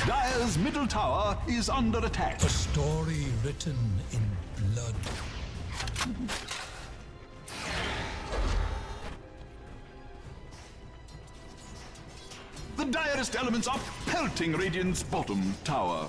Dire's middle tower is under attack. A story written in blood. The direst elements are pelting Radiant's bottom tower.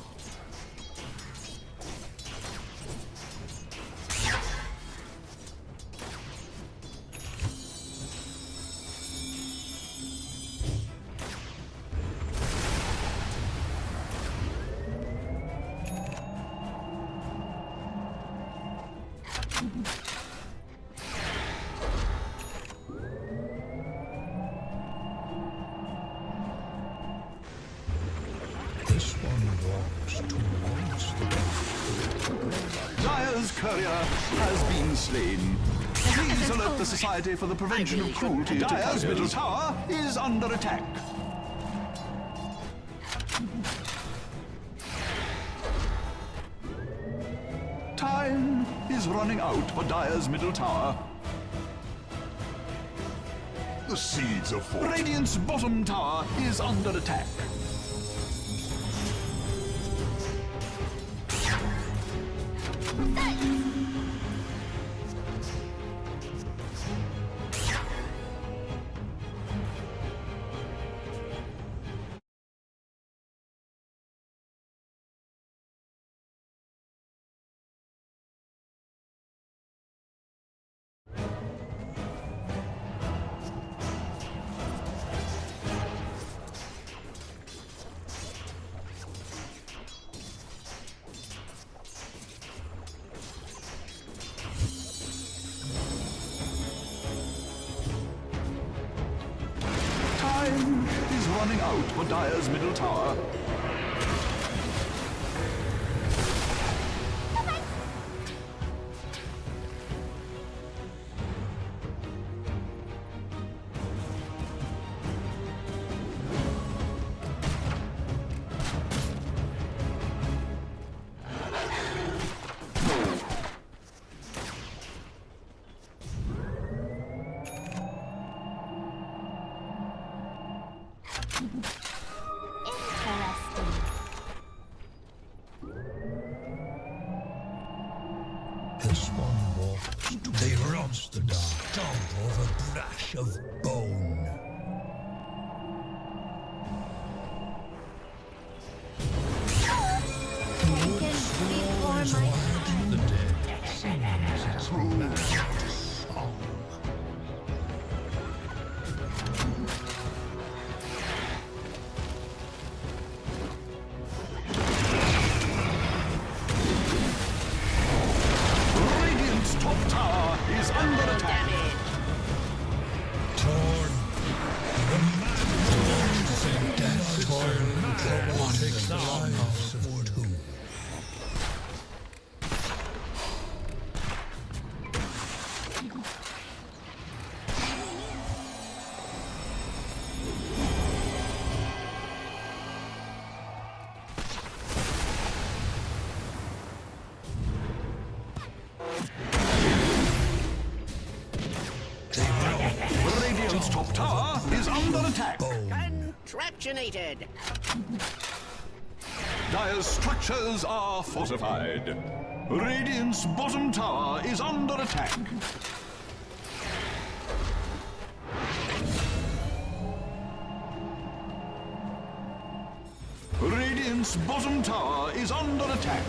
This one walks towards the Dire's courier has been slain. Please alert the Society for the Prevention of Cruelty. Dire's middle tower is under attack. Time is running out for Dire's middle tower. The seeds are falling. Radiant's bottom tower is under attack. Time is running out for Dire's middle tower. This one walks towards they rub the dark. Stomp over brash of bone. The dead sings its mad song. Radiant's top tower is under attack. Torn. The mad torn death. Torn. The one takes the lives of two. Radiant's top tower is under attack. Contraptionated. Dire's structures are fortified. Radiant's bottom tower is under attack. Radiant's bottom tower is under attack.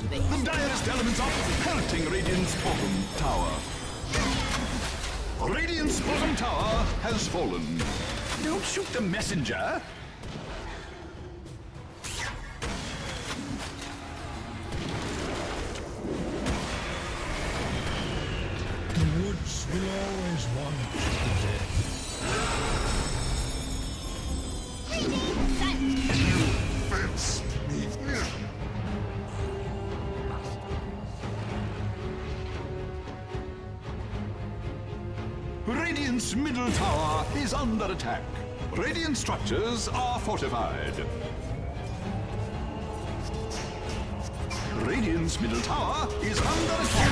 The direst elements are pelting Radiant's bottom tower. Radiant's bottom tower has fallen. Don't shoot the messenger. The woods will always want the dead. Fence me in. Radiant's middle tower is under attack. Radiant structures are fortified. Radiant's middle tower is under attack.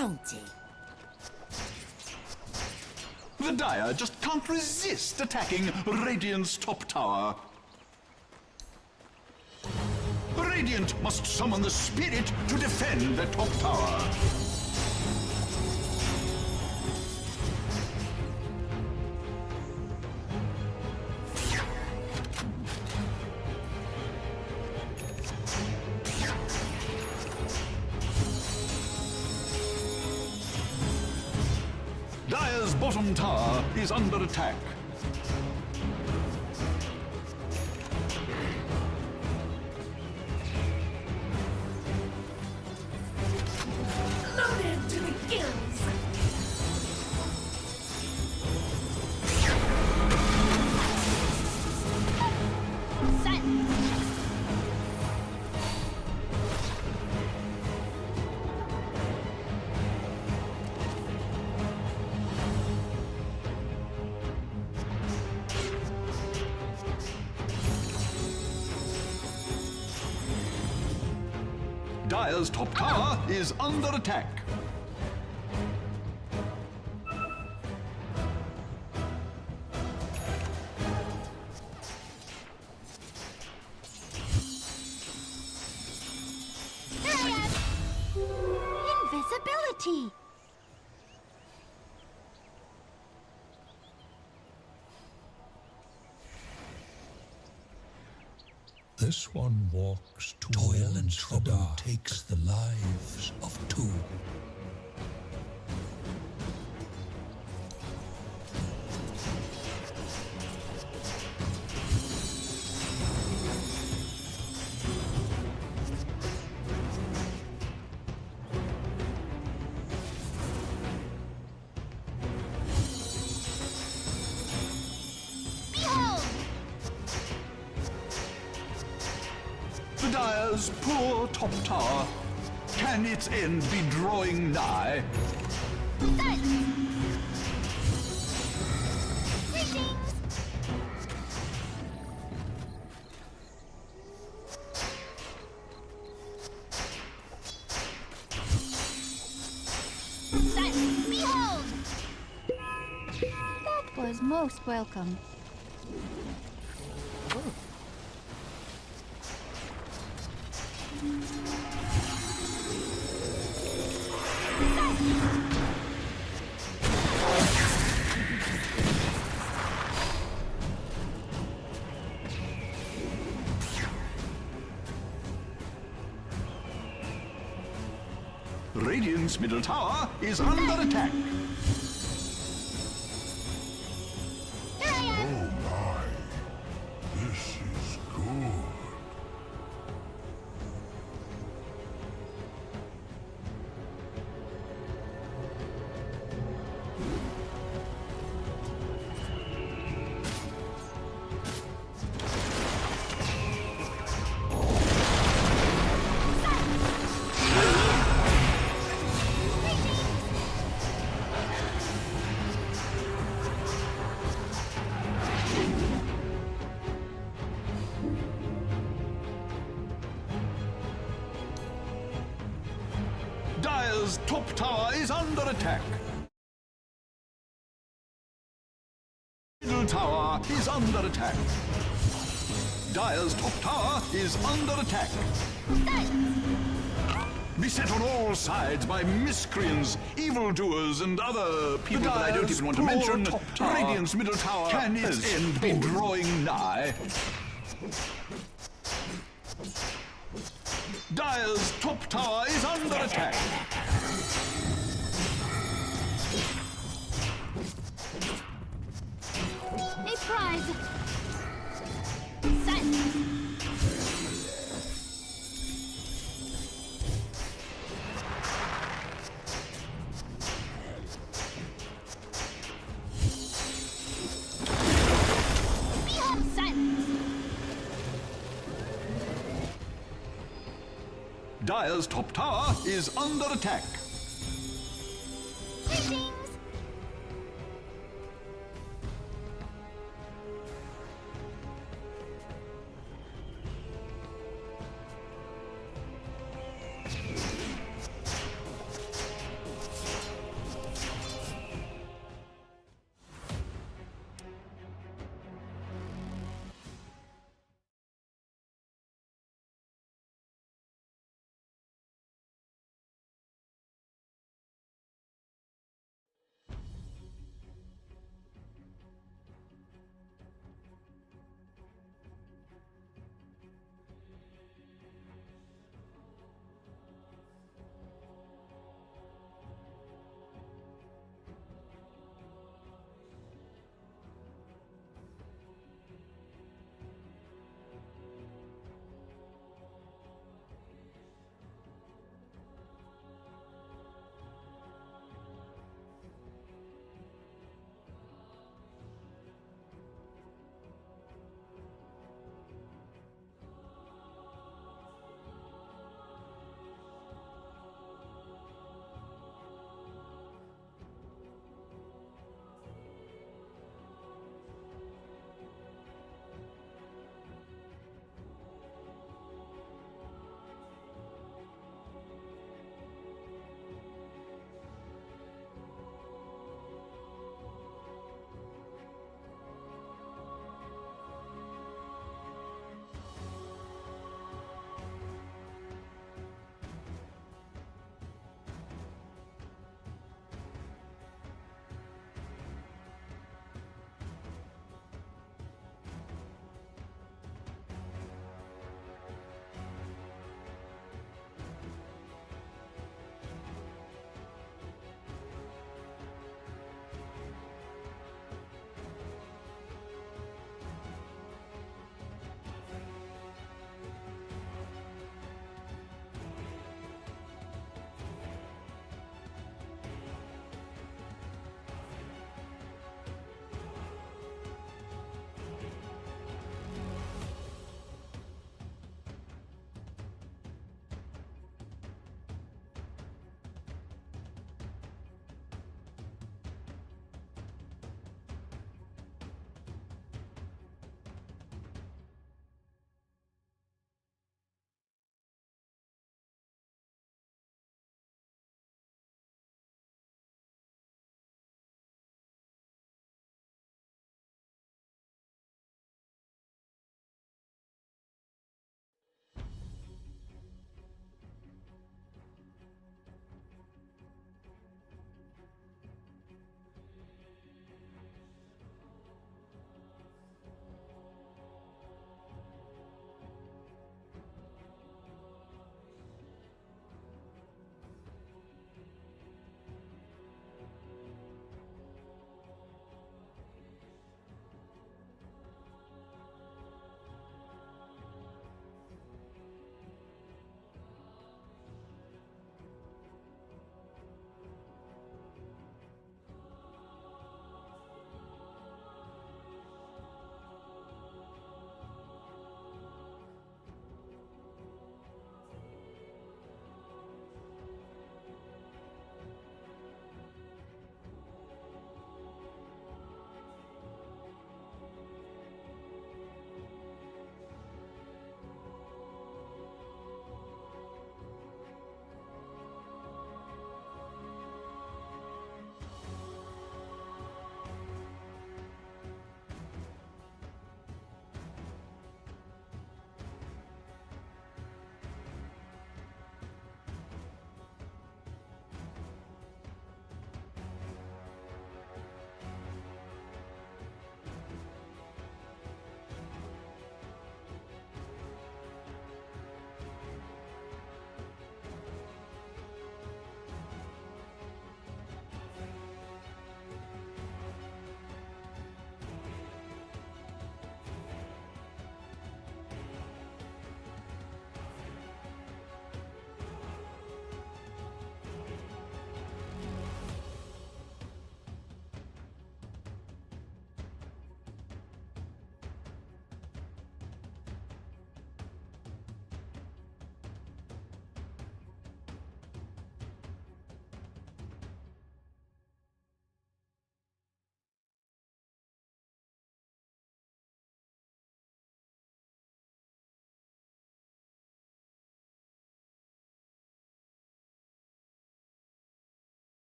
bounty. The Dire just can't resist attacking Radiant's top tower. Radiant must summon the spirit to defend their top tower. Dire's bottom tower is under attack. Loaded to the gills! Dire's top tower is under attack. There I am! Invisibility! This one walks toil and trouble takes the lives of two. Behold! The Dire's poor top tower. Can its end be drawing nigh? Silence! Greetings! Silence! Behold! That was most welcome. Radiant's middle tower is under attack. Here I am! Oh my. This is good. Dire's top tower is under attack. Middle tower is under attack. Dire's top tower is under attack. Beset on all sides by miscreants, evildoers, and other people that I don't even want to mention, Radiant's middle tower can its end be drawing nigh. Dire's top tower is under attack. A prize! Silence! Behold! Silence! Dire's top tower is under attack. Greetings!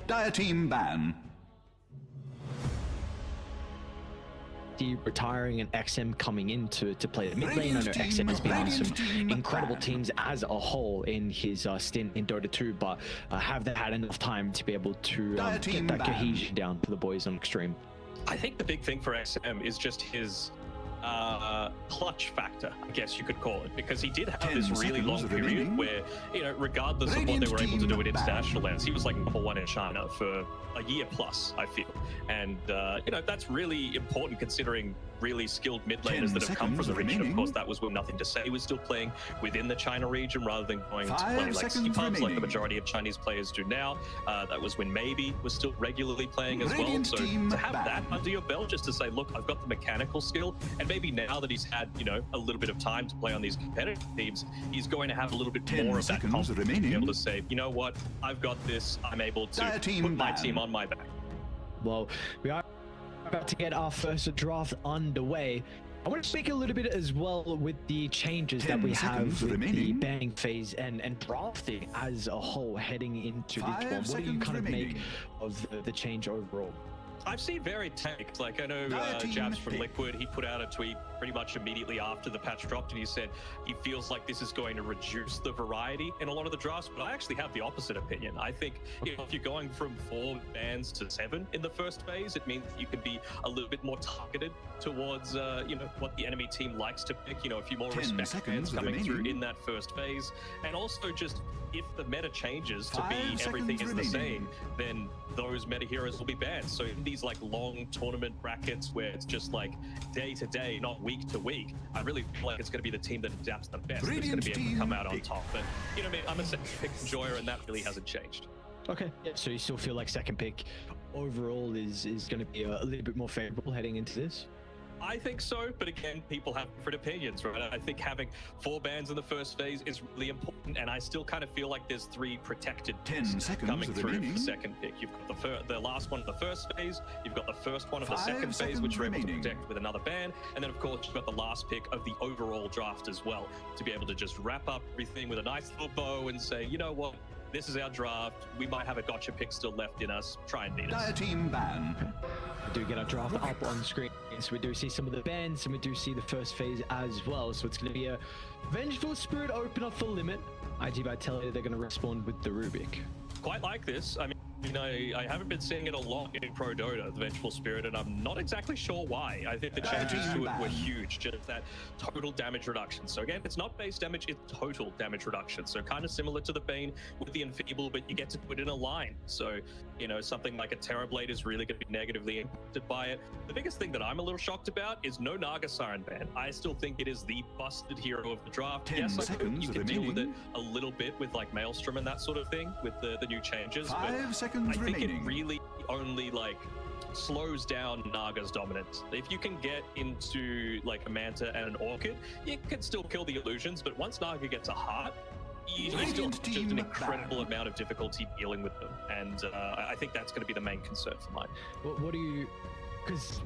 Dire team ban. Retiring and XM coming in to play the mid lane. I know XM has been on some incredible teams as a whole in his stint in Dota 2, but have they had enough time to be able to get that cohesion down for the boys on Extreme? I think the big thing for XM is just his clutch factor, I guess you could call it, because he did have this really long period where, you know, regardless of what they were able to do at international lands, he was like #1 in China for a year plus, I feel. And, you know, that's really important considering really skilled mid laners that have come from the region. Of course, that was when Nothing to Say was still playing within the China region rather than going to play like ski pubs like the majority of Chinese players do now. That was when Maybe was still regularly playing as well. So to have that under your belt, just to say, look, I've got the mechanical skill, and maybe now that he's had, you know, a little bit of time to play on these competitive teams, he's going to have a little bit more of that confidence to be able to say, you know what, I've got this, I'm able to put my team on my back. Well, we are about to get our first draft underway. I want to speak a little bit as well with the changes that we have with the banning phase and drafting as a whole heading into this one. What do you kind of make of the change overall? I've seen varied takes. Like, I know Jabs from Liquid, he put out a tweet pretty much immediately after the patch dropped, and he said he feels like this is going to reduce the variety in a lot of the drafts, but I actually have the opposite opinion. I think, you know, if you're going from 4 bans to 7 in the first phase, it means that you can be a little bit more targeted towards, you know, what the enemy team likes to pick, you know, a few more respect bans coming through in that first phase. And also just, if the meta changes to be everything is the same, then those meta heroes will be banned. So in these like long tournament brackets where it's just like day to day, not week to week, I really feel like it's going to be the team that adapts the best that's going to be able to come out on top. But you know, I'm a second pick enjoyer, and that really hasn't changed. Okay, yeah, so you still feel like second pick overall is going to be a little bit more favorable heading into this? I think so, but again, people have different opinions, right? I think having 4 bans in the first phase is really important, and I still kind of feel like there's 3 protected picks coming through for the second pick. You've got the last one of the first phase, you've got the first one of the second phase, which you're able to protect with another ban, and then of course you've got the last pick of the overall draft as well, to be able to just wrap up everything with a nice little bow and say, you know what, this is our draft, we might have a gotcha pick still left in us, try and beat us. Dire team ban. We do get our draft up on screen, so we do see some of the bans, and we do see the first phase as well. So it's going to be a Vengeful Spirit open up for limit. IG.V tell you they're going to respond with the Rubik. Quite like this. I mean, I haven't been seeing it a lot in Pro Dota, the Vengeful Spirit, and I'm not exactly sure why. I think the changes to it were huge, just that total damage reduction. So again, it's not base damage, it's total damage reduction. So kind of similar to the Bane with the Enfeeble, but you get to put in a line. So, you know, something like a Terrorblade is really going to be negatively impacted by it. The biggest thing that I'm a little shocked about is no Naga Siren ban. I still think it is the busted hero of the draft. Yes, you can deal with it a little bit with like Maelstrom and that sort of thing with the new changes, but I think it really only like slows down Naga's dominance. If you can get into like a Manta and an Orchid, you can still kill the illusions, but once Naga gets a heart, you still have just an incredible amount of difficulty dealing with them, and I think that's going to be the main concern for mine. What do you, because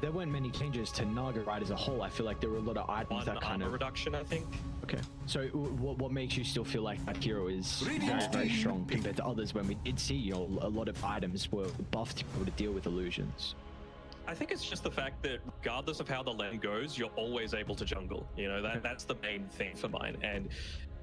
there weren't many changes to Naga right as a whole. I feel like there were a lot of items that kind of reduction, I think. Okay, so what makes you still feel like that hero is very, very strong compared to others when we did see, you know, a lot of items were buffed to be able to deal with illusions? I think it's just the fact that regardless of how the lane goes, you're always able to jungle. You know, that's the main thing for mine. And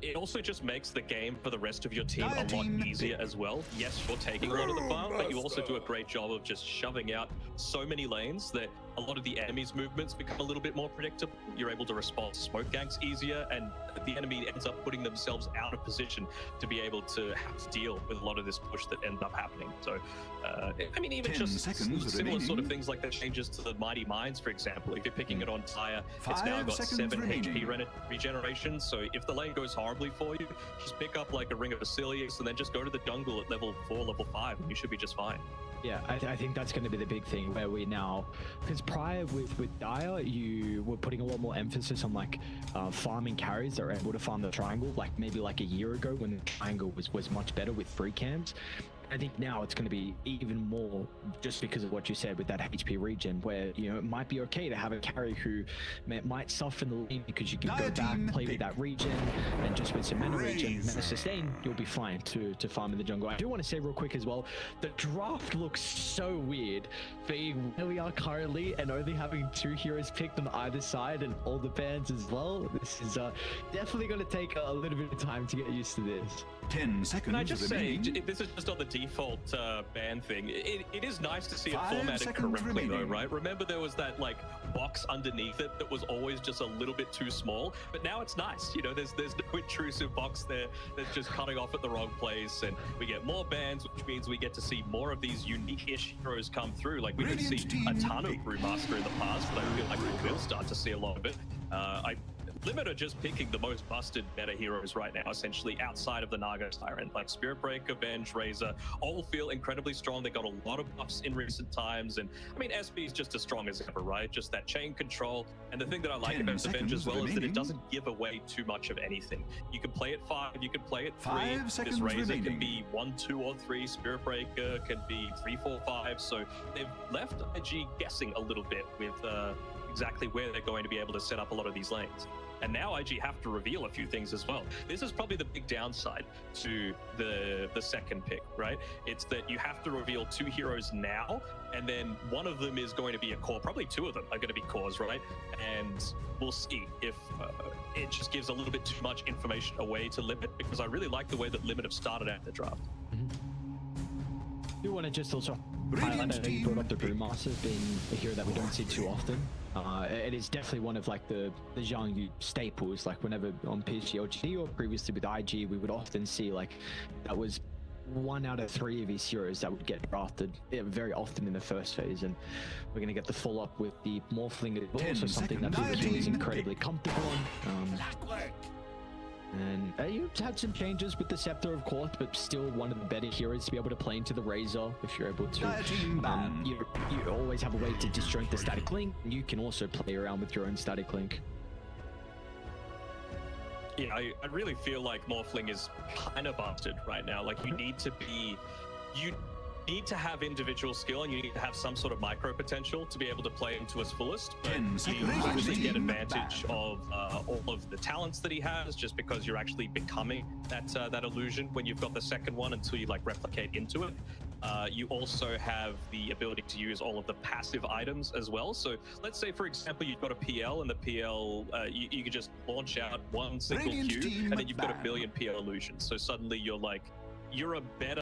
it also just makes the game for the rest of your team a lot easier as well. Yes, you're taking a lot of the farm, but you also do a great job of just shoving out so many lanes that a lot of the enemy's movements become a little bit more predictable. You're able to respond to smoke ganks easier, and the enemy ends up putting themselves out of position to be able to have to deal with a lot of this push that ends up happening. So, I mean, even just similar sort of things like the changes to the Mighty Mines, for example. If you're picking it on Tyre, it's now got 7 HP regeneration. So if the lane goes horribly for you, just pick up like a Ring of Basilius and then just go to the jungle at level 4, level 5, and you should be just fine. Yeah, I think that's going to be the big thing where we now, because prior with Dire, you were putting a lot more emphasis on like farming carries that are able to farm the triangle, like maybe like a year ago when the triangle was much better with free camps. I think now it's going to be even more just because of what you said with that HP regen, where you know it might be okay to have a carry who might soften the lane because you can go back, play with that regen, and just with some mana regen, mana sustain, you'll be fine to farm in the jungle. I do want to say real quick as well, the draft looks so weird being where we are currently and only having 2 heroes picked on either side and all the bans as well. This is definitely going to take a little bit of time to get used to this. 10 seconds. Can I just say, remaining. this is just on the default ban thing. It is nice to see it 5 formatted seconds correctly, though, remaining. right? Remember there was that like box underneath it that was always just a little bit too small, but now it's nice. You know, there's no intrusive box there that's just cutting off at the wrong place, and we get more bans, which means we get to see more of these unique-ish heroes come through. Like we didn't see a ton of Brewmaster in the past, but I feel like we will start to see a lot of it. Limit are just picking the most busted meta heroes right now, essentially outside of the Naga Tyrant. Like Spirit Breaker, Venge, Razor, all feel incredibly strong. They got a lot of buffs in recent times, and I mean SB is just as strong as ever, right? Just that chain control. And the thing that I like 10 about the Venge as well is that remaining. it doesn't give away too much of anything. You can play it 5, you can play it 3. 5 seconds This Razor remaining. can be 1, 2, or 3. Spirit Breaker can be 3, 4, 5. So they've left IG guessing a little bit with exactly where they're going to be able to set up a lot of these lanes. And now IG have to reveal a few things as well. This is probably the big downside to the second pick, right? It's that you have to reveal 2 heroes now, and then one of them is going to be a core. Probably 2 of them are going to be cores, right? And we'll see if it just gives a little bit too much information away to Limit, because I really like the way that Limit have started out the draft. I do want to just also highlight, I know you brought up the Brewmaster being a hero that we don't see too often. It is definitely one of like the Zhang staples. Like whenever on PSG LGD or previously with IG, we would often see like that was 1 out of 3 of these heroes that would get drafted very often in the first phase, and we're going to get the follow-up with the Morphling as well, 10 so something that seconds. he was 19 incredibly comfortable on. And you had some changes with the Scepter, of course, but still one of the better heroes to be able to play into the Razor if you're able to. You always have a way to disjoint the static link. You can also play around with your own static link. Yeah, I really feel like Morphling is kind of busted right now. Like you need to have individual skill, and you need to have some sort of micro potential to be able to play him to his fullest. But 10 you seconds actually get remaining. advantage of all of the talents that he has, just because you're actually becoming that illusion when you've got the second one until you like replicate into it. You also have the ability to use all of the passive items as well. So let's say, for example, you've got a PL, and the PL, you could just launch out one single Radiant Q, team and then you've got a ban. billion PL illusions. So suddenly you're a better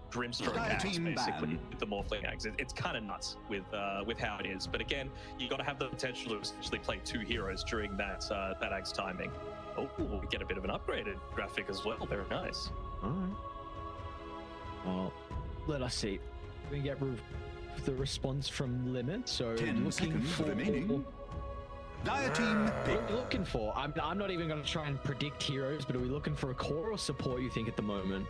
Grimstroke Dire axe, team basically, ban. with the Morphling axe. It's kind of nuts with how it is. But again, you got to have the potential to essentially play 2 heroes during that axe timing. Oh, we get a bit of an upgraded graphic as well. Very nice. All right. Well, let us see. We get the response from Limit. So 10 looking seconds for remaining. Dire team What pick. are we looking for? I'm not even going to try and predict heroes, but are we looking for a core or support, you think, at the moment?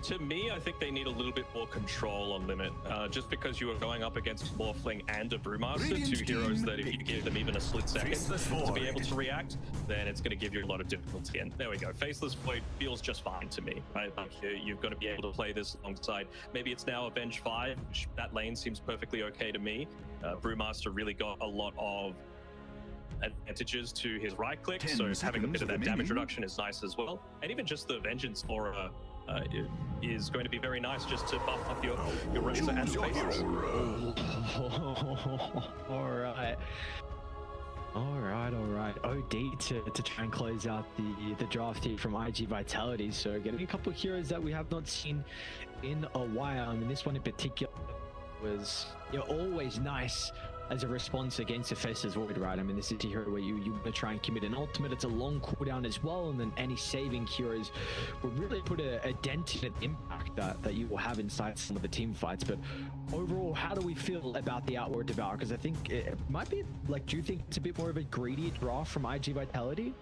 To me, I think they need a little bit more control on Limit. Just because you are going up against Morphling and a Brewmaster, Radiant 2 heroes team that if you give them even a split second Faceless to be Void. able to react, then it's going to give you a lot of difficulty. And there we go. Faceless Void feels just fine to me, right? Like you've got to be able to play this alongside. Maybe it's now a Venge 5, which that lane seems perfectly okay to me. Brewmaster really got a lot of advantages to his right click, 10 so having a bit of that seconds damage remaining. reduction is nice as well. And even just the Vengeance Aura is going to be very nice, just to buff up your Razor and Choose your Faceless. hero. All right. OD to try and close out the draft here from IG Vitality. So getting a couple of heroes that we have not seen in a while. I mean, this one in particular was always nice as a response against a Faceless Void, right? I mean, this is a hero where you want to try and commit an ultimate. It's a long cooldown as well, and then any saving heroes will really put a dent in the impact that you will have inside some of the team fights. But overall, how do we feel about the Outward Devour? Because I think it might be, like, do you think it's a bit more of a greedy draw from IG Vitality?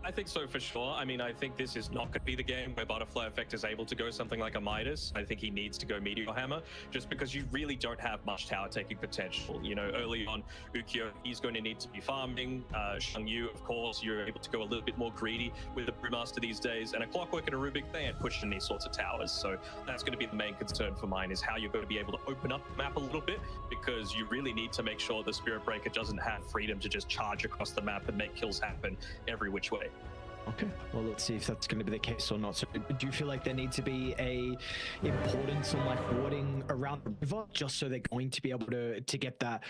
I think so for sure. I mean, I think this is not going to be the game where Butterfly Effect is able to go something like a Midas. I think he needs to go Meteor Hammer, just because you really don't have much tower taking potential. You know, early on, Ukyo, he's going to need to be farming. Shang Yu, of course, you're able to go a little bit more greedy with the Brewmaster these days, and a Clockwork and a Rubik, they ain't pushing these sorts of towers. So that's going to be the main concern for mine, is how you're going to be able to open up the map a little bit, because you really need to make sure the Spirit Breaker doesn't have freedom to just charge across the map and make kills happen every which way. Okay, well, let's see if that's going to be the case or not. So do you feel like there needs to be a importance on like warding around the river, just so they're going to be able to get that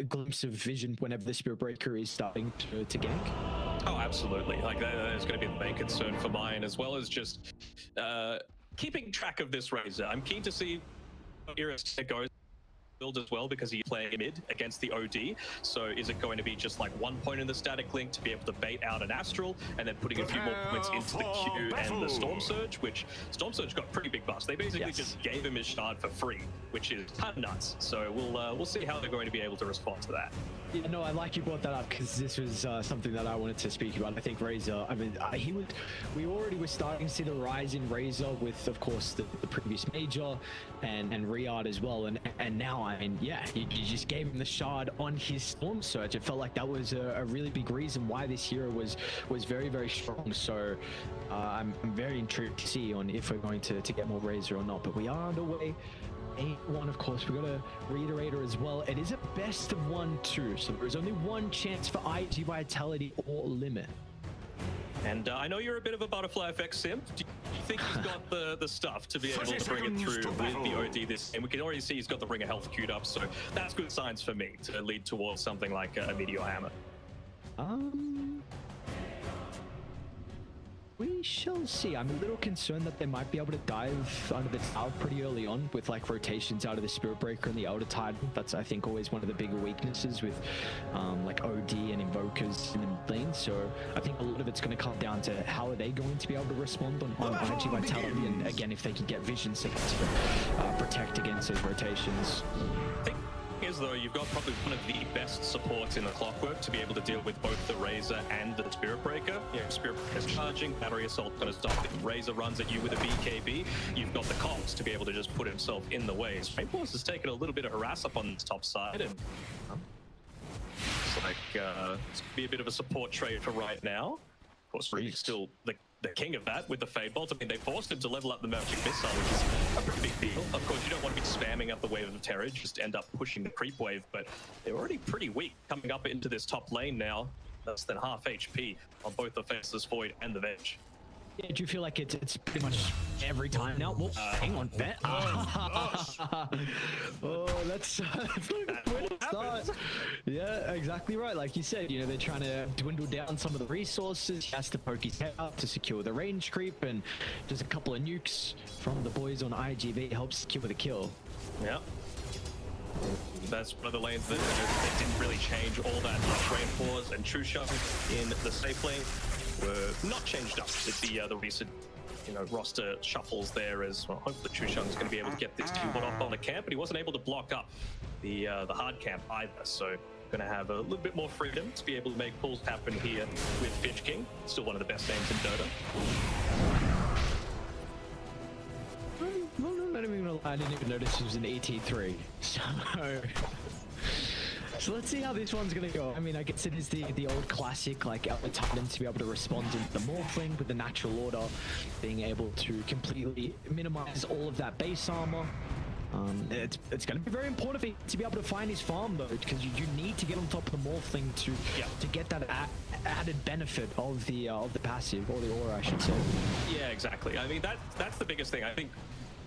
glimpse of vision whenever the Spirit Breaker is starting to gank? Oh, absolutely. Like, that is going to be the main concern for mine, as well as just keeping track of this Razor. I'm keen to see how Aries goes build as well, because he's playing mid against the OD. So is it going to be just like one point in the static link to be able to bait out an Astral, and then putting a few more points into the Q and the Storm Surge, which Storm Surge got pretty big bust. They basically just gave him his shard for free, which is kind of nuts. So we'll see how they're going to be able to respond to that. Yeah, no, I like you brought that up, because this was something that I wanted to speak about. I think Razor, I mean, we already were starting to see the rise in Razor with, of course, the previous Major and Riyadh as well. And now, I mean, yeah, you just gave him the shard on his Storm Surge. It felt like that was a really big reason why this hero was very, very strong. So I'm very intrigued to see on if we're going to get more Razor or not. But we are underway. 8-1, of course. We've got to reiterate her as well. It is a best of 1-2, so there is only one chance for IG Vitality or Limit. And I know you're a bit of a Butterfly Effect simp. Do you think he's got the stuff to be able to bring it through with the OD this game? We can already see he's got the Ring of Health queued up, so that's good signs for me to lead towards something like a Meteor Hammer. We shall see. I'm a little concerned that they might be able to dive under the tower pretty early on with like rotations out of the Spirit Breaker and the Elder Titan. That's, I think, always one of the bigger weaknesses with like OD and Invokers in the lane. So I think a lot of it's going to come down to how are they going to be able to respond on IG Vitality, and again, if they can get vision to protect against those rotations. Is though you've got probably one of the best supports in the Clockwork to be able to deal with both the Razor and the Spirit Breaker. You know, Spirit Breaker's charging, Battery Assault going to stop it. Razor runs at you with a BKB. You've got the Cops to be able to just put himself in the way. Rainforest has taken a little bit of harass up on this top side, and it's like it's going to be a bit of a support trade for right now. Of course, Reed's still the king of that with the Fade Bolt. I mean, they forced him to level up the Magic Missile, which is a pretty big deal. Of course, you don't want to be spamming up the Wave of Terror, just end up pushing the creep wave, but they're already pretty weak coming up into this top lane now. Less than half HP on both the Faceless Void and the Veg. Yeah, do you feel like it's pretty much every time now? Whoa, hang on, bet. Oh, that's not a good way to start. Yeah, exactly right. Like you said, you know, they're trying to dwindle down some of the resources. He has to poke his head up to secure the range creep, and just a couple of nukes from the boys on IG.V helps secure the kill. Yeah. That's one of the lanes that they didn't really change all that much. Rainforest and Trushung in the safe lane were not changed up with the recent, you know, roster shuffles there as well. Hopefully Trushung's going to be able to get this team off on the camp, but he wasn't able to block up the hard camp either. So going to have a little bit more freedom to be able to make pulls happen here with Finch King. Still one of the best names in Dota. Not even gonna lie, I didn't even notice it was an ET3. So let's see how this one's gonna go. I mean, I guess it is the old classic, like Elder Titan to be able to respond into the Morphling with the natural order, being able to completely minimize all of that base armor. It's going to be very important for him to be able to find his farm though, because you need to get on top of the Morphling to get that added benefit of the passive, or the aura, I should say. Yeah, exactly. I mean, that's the biggest thing. I think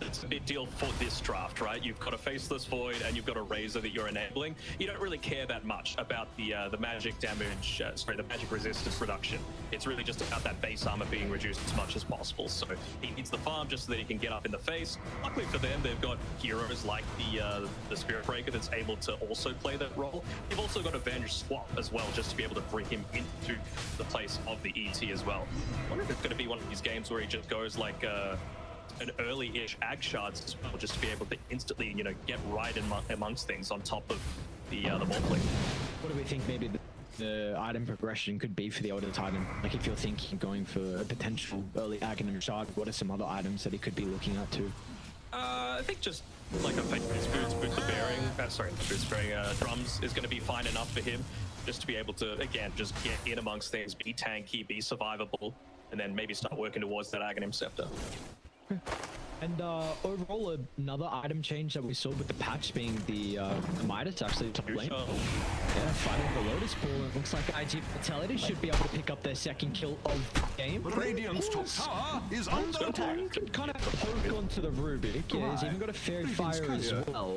it's a big deal for this draft, right? You've got a Faceless Void and you've got a Razor that you're enabling. You don't really care that much about the magic damage, the magic resistance reduction. It's really just about that base armor being reduced as much as possible. So he needs the farm just so that he can get up in the face. Luckily for them, they've got heroes like the Spirit Breaker that's able to also play that role. They've also got Avenge Swap as well, just to be able to bring him into the place of the ET as well. I wonder if it's going to be one of these games where he just goes like an early-ish ag shards as well, just to be able to instantly, you know, get right amongst things on top of the Morphling. What do we think maybe the item progression could be for the older Titan. Like if you're thinking going for a potential early Aghanim shard, what are some other items that he could be looking at too? I think just like a fake boots of bearing, boots bearing drums is going to be fine enough for him, just to be able to, again, just get in amongst things, be tanky, be survivable, and then maybe start working towards that Aghanim Scepter. And overall, another item change that we saw with the patch being the Midas actually top lane. Yeah, fighting the Lotus Ball. It looks like IG Vitality should be able to pick up their second kill of the game. Radiant's top tower is under attack. Kind of poke onto the Rubik. Yeah, he's even got a Fairy Fire as well.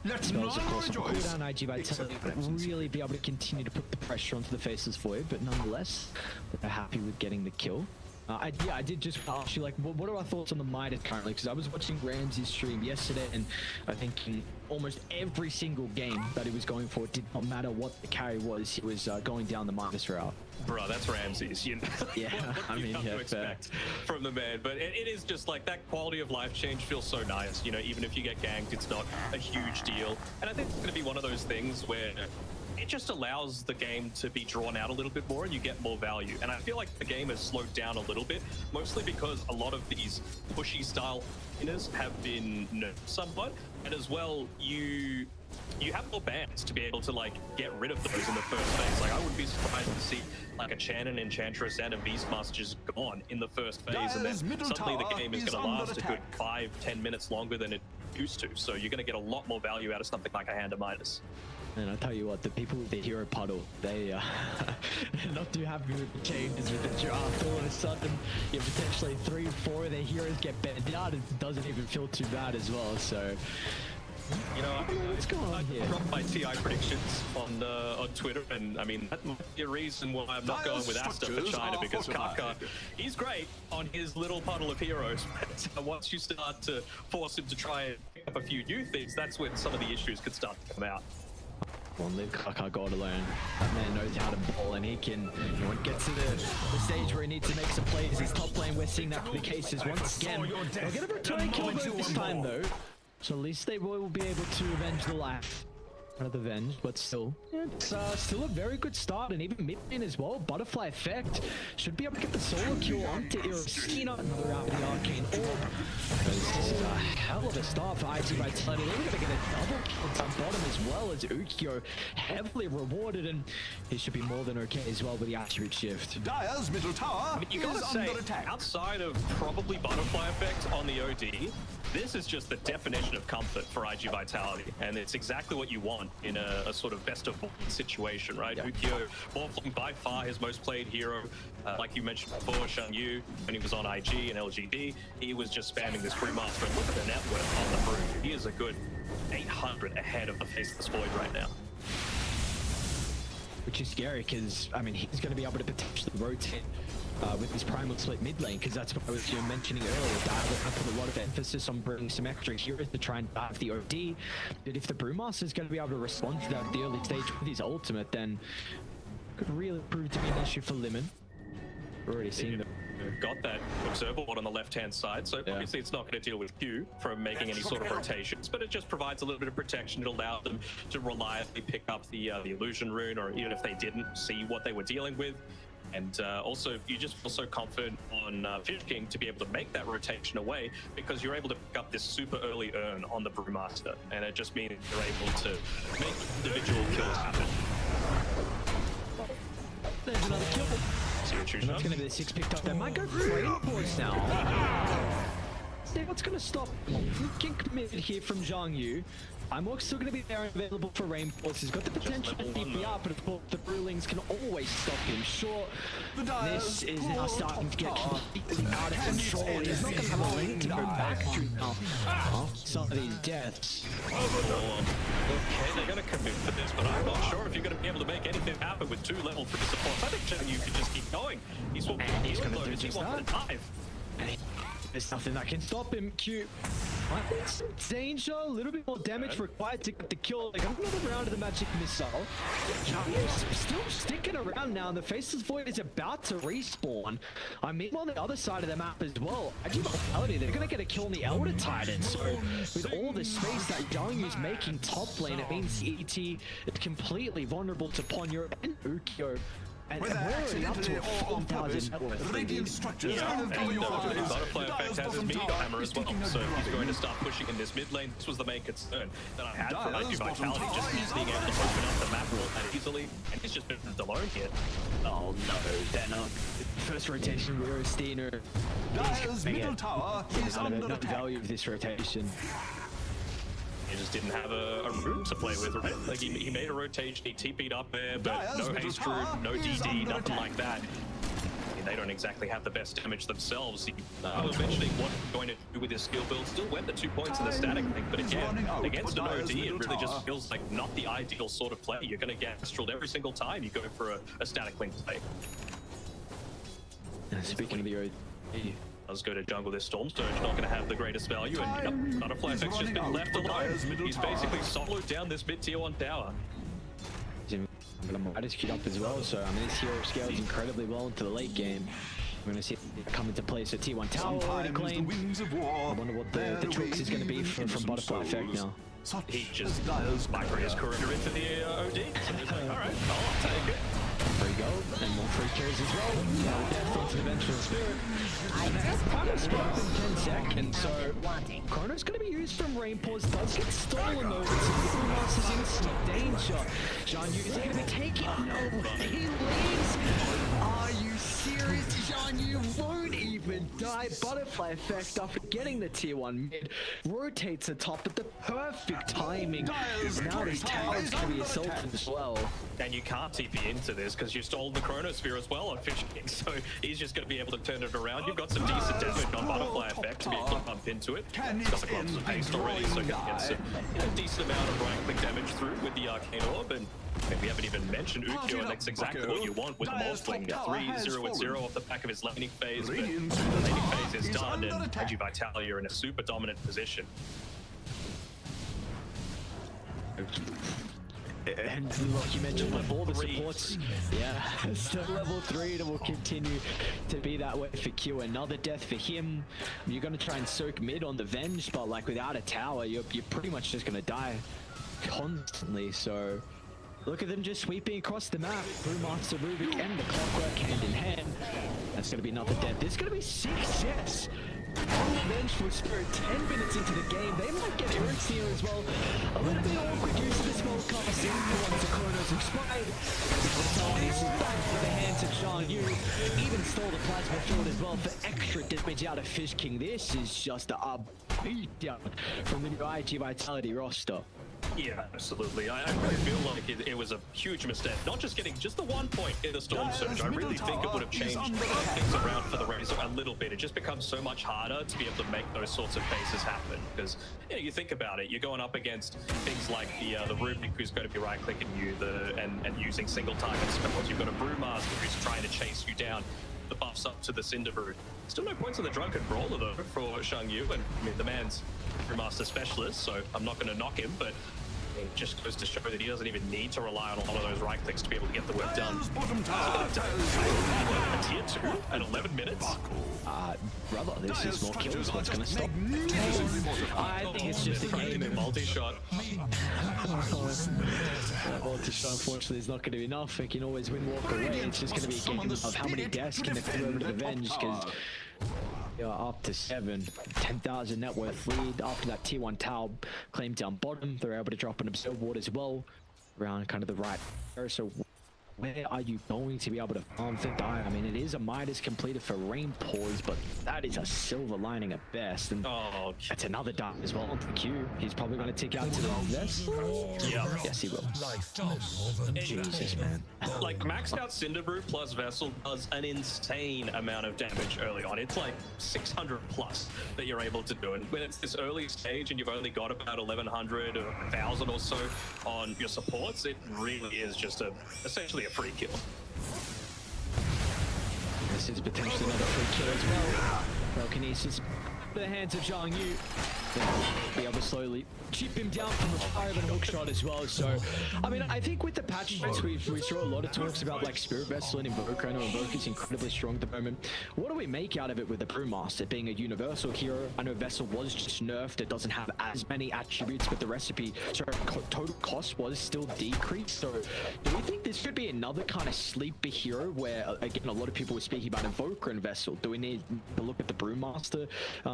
Let's Spells, of course, will cool down IG Vitality, but really be able to continue to put the pressure onto the Faceless Void, but nonetheless, they're happy with getting the kill. I did just ask you, like, what are our thoughts on the Midas currently? Because I was watching Ramsey's stream yesterday, and I think in almost every single game that he was going for, it did not matter what the carry was, he was going down the Midas route. Bro, that's Ramsey's, you know. Yeah, what I mean, you have yeah, to expect from the man, but it is just like that quality of life change feels so nice. You know, even if you get ganked, it's not a huge deal, and I think it's going to be one of those things where it just allows the game to be drawn out a little bit more and you get more value. And I feel like the game has slowed down a little bit, mostly because a lot of these pushy style winners have been nerfed somewhat. And as well, you have more bans to be able to like get rid of those in the first phase. Like I wouldn't be surprised to see like a Shannon, Enchantress, and a Beastmaster just gone in the first phase, and then suddenly the game is going to last a good 5-10 minutes longer than it used to. So you're going to get a lot more value out of something like a Hand of Midas. And I tell you what, the people with the hero puddle, they they're not too happy with the changes with the draft. All of a sudden, you potentially 3-4 of their heroes get banned out. It doesn't even feel too bad as well. So, you know, what's going on here? I dropped my TI predictions on Twitter, and I mean that might be a reason why I'm not going with Aster for China, because Kaka, he's great on his little puddle of heroes, but once you start to force him to try and pick up a few new things, that's when some of the issues could start to come out. Well, leave Kaka God alone. That man knows how to ball, and he can, you know, get to the stage where he needs to make some plays. His top lane, we're seeing that be the cases once again. They'll get a return kill this time, though. So at least they will be able to avenge the life of the Venge, but still, it's still a very good start, and even mid lane as well. Butterfly Effect should be able to get the solo kill onto Irosina. Another out of the Arcane Orb. This is a hell of a start for IG Vitality. They're going to get a double kill down bottom as well, as Ukyo heavily rewarded, and he should be more than okay as well with the attribute shift. Dire's middle tower I mean, you gotta say, outside of probably Butterfly Effect on the OD, this is just the definition of comfort for IG Vitality, and it's exactly what you want in a sort of best of both situation, right? Yeah. Ukyo, Morphling, by far his most played hero. Like you mentioned before, Shang Yu, when he was on IG and LGD, he was just spamming this Brewmaster, and look at the net worth on the Brew. He is a good 800 ahead of the Faceless Void right now. Which is scary, because, I mean, he's going to be able to potentially rotate with his primal split mid lane, because that's what I was mentioning earlier. Dive will put a lot of emphasis on bringing some extra heroes to try and dive the OD. But if the Brewmaster is going to be able to respond to that at the early stage with his ultimate, then it could really prove to be an issue for Lemon. We're already seeing them. Got that observer board on the left-hand side, so obviously it's not going to deal with Q from making any sort of rotations, but it just provides a little bit of protection. It allowed them to reliably pick up the illusion rune, or even if they didn't, see what they were dealing with. And also, you just feel so confident on Fish King to be able to make that rotation away, because you're able to pick up this super early earn on the Brewmaster, and it just means you're able to make individual kills happen. There's another kill. And that's going to be the 6 picked up. They might go for Rainforce now. See what's going to stop freaking committed here from Zhang Yu. I'm still going to be there and available for Rainforce. He's got the potential to DP, but of course the Brewlings can always stop him short. This is now starting to get completely out of control. He's not going to have a lane to go back to now. Some of these deaths. Okay, they're going to commit for this, but I'm not sure if you're going to be able to make anything happen with 2 level 3 supports. I think Zhang Yu could just keep going. He's going to do just that. There's nothing that can stop him. Q. I think some danger, a little bit more damage required to get the kill. Like another round of the magic missile. He's still sticking around now, and the Faceless Void is about to respawn. I mean, on the other side of the map as well. IG.V, they're gonna get a kill on the Elder Titan. So with all the space that Young is making top lane, it means ET is completely vulnerable to Ponyo and Ukyo. And we're already up to a 4,000 net worth. Radiant structures Yeah, and cover your Butterfly eyes. Effect has his meteor hammer as well, so he's going to start pushing in this mid lane. This was the main concern that I had for IG Vitality, just being able to open up the map real easily, and he's just been alone here. Oh no, they're not. First rotation, Rero Steiner. Dire's middle tower is under No attack. value of this rotation. He just didn't have a room to play with, right? Like he made a rotation, he TP'd up there, but Dire's no middle haste tower room, no is DD, under nothing attack. like that. I mean, they don't exactly have the best damage themselves. I was mentioning what he's going to do with his skill build. Still went the 2 points in the static thing, but He's again, running out against for an Dire's OD, it middle really tower. just feels like not the ideal sort of play. You're going to get astraled every single time you go for a static link play. Speaking of the OD, Let's go to jungle. This Storm Surge not going to have the greatest value, and yep, Butterfly Effect's just been left alone. He's basically soloed down this mid tier 1 tower. Midas queued up as well, so I mean this hero scales incredibly well into the late game. We're gonna see it come into play. So T1 tower already Sometimes the claimed. wings of war. I wonder what the tricks is going to be from Butterfly Effect now. He just micro his Corona into the OD. So he's like, alright, I'll take it. There you go, and more free kills as well. Now death onto the Vengeful Spirit. And that's kind of spot in 10 seconds, so Chrono's going to be used from Rain Pause. Does get stolen though. Masters in some danger. Jean Yu is going to be taking. No, he leaves. Are you serious? Jean Yu won't even die. Butterfly Effect after getting the tier 1 mid. Rotates atop at the perfect timing. Now this tower is going to be assaulted as well. And you can't TP into this because you stole the Chronosphere as well on Fish King, so he's just going to be able to turn it around. You've got some decent damage on Butterfly Effect to be able to bump into it. He's got the gloves of haste already, so he can get some decent amount of right-click damage through with the Arcane Orb. And we haven't even mentioned Ukyo, and that's exactly what you want with the Morphling. 3-0 with 0 off the back of his laning phase, but the laning phase is done, and IG Vitality are in a super dominant position. And like you mentioned, with all the supports, yeah, still level 3, and it will continue to be that way for Q. Another death for him. You're going to try and soak mid on the Venge, but like without a tower, you're pretty much just going to die constantly. So look at them just sweeping across the map. Brewmaster, Rubik, and the Clockwork hand in hand. That's going to be another death. There's going to be 6 deaths. Vengeful Spirit 10 minutes into the game. They might get Aries here as well. A little bit awkward use of the small casting once the Chronos expired. This is back to the hands of Jean Yu. Even stole the plasma field as well for extra damage out of Fish King. This is just a beatdown from the new IG Vitality roster. Yeah, absolutely. I really feel like it was a huge mistake. Not just getting just the 1 point in the Storm Surge. I really think it would have changed things around for the Razor a little bit. It just becomes so much harder to be able to make those sorts of paces happen. Because you think about it, you're going up against things like the Rubik, who's going to be right-clicking you and using single target spells. You've got a Brewmaster who's trying to chase you down. The buffs up to the Cinderbrew. Still no points on the Drunken Brawler though for Shang Yu, and I mean the man's Brewmaster specialist, so I'm not going to knock him, but it just goes to show that he doesn't even need to rely on a lot of those right clicks to be able to get the work done. A tier 2 at 11 minutes. Brother, this is more kills. What's going to stop? I think it's just a game of multi-shot. Multi-shot, unfortunately, is not going to be enough. It can always win, walk away. It's just going to be a game of how many deaths can they throw over to the Venge, because you're up to 7. 10,000 net worth lead. After that tier 1 tower claimed down bottom, they're able to drop an Absorb Ward as well around kind of the right area. So where are you going to be able to farm for die? I mean, it is a Midas completed for Rain Pause, but that is a silver lining at best. And it's another die as well onto the Q. He's probably going to tick out to the Vessel. Yeah. Yes, he will. Jesus, man. Like, maxed out Cinderbrew plus Vessel does an insane amount of damage early on. It's like 600 plus that you're able to do. And when it's this early stage and you've only got about 1,100 or 1,000 or so on your supports, it really is just essentially a free kill. This is potentially another free kill as well. Telekinesis. The hands of Zhang Yu. Be able to slowly chip him down from the fire of a hook shot as well. So, I mean, I think with the patch notes, we saw a lot of talks about like Spirit Vessel and Invoker. I know Invoker's incredibly strong at the moment. What do we make out of it with the Brewmaster being a universal hero? I know Vessel was just nerfed. It doesn't have as many attributes, but the recipe, so total cost was still decreased. So, do we think this should be another kind of sleeper hero where, again, a lot of people were speaking about Invoker and Vessel? Do we need to look at the Brewmaster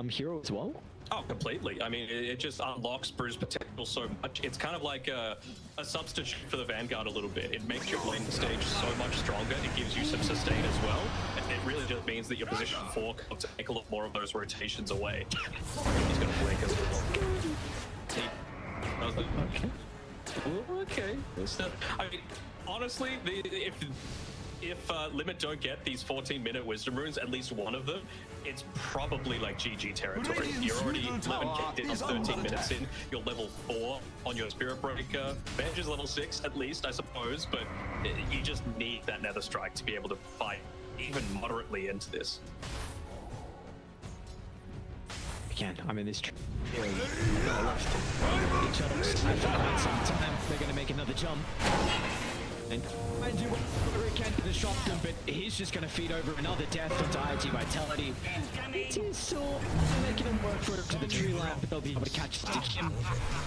hero as well? Oh, completely. I mean, it just unlocks Brew's potential so much. It's kind of like a substitute for the Vanguard a little bit. It makes your lane stage so much stronger. It gives you some sustain as well. And it really just means that your position 4 can take a lot more of those rotations away. He's going to blink as well. Okay. I mean, honestly, if Limit don't get these 14-minute Wisdom Runes, at least one of them, it's probably like GG territory. You're already 11 kicked in, 13 minutes in, you're level 4 on your Spirit Breaker. Venge is level 6 at least, I suppose, but you just need that Nether Strike to be able to fight even moderately into this. Again, I mean, this really left each other for some time. They're going to make another jump. And try and do whatever he can to disrupt him, but he's just going to feed over another death into IG Vitality. It is so making him work for it to the tree line, but they'll be able to catch him.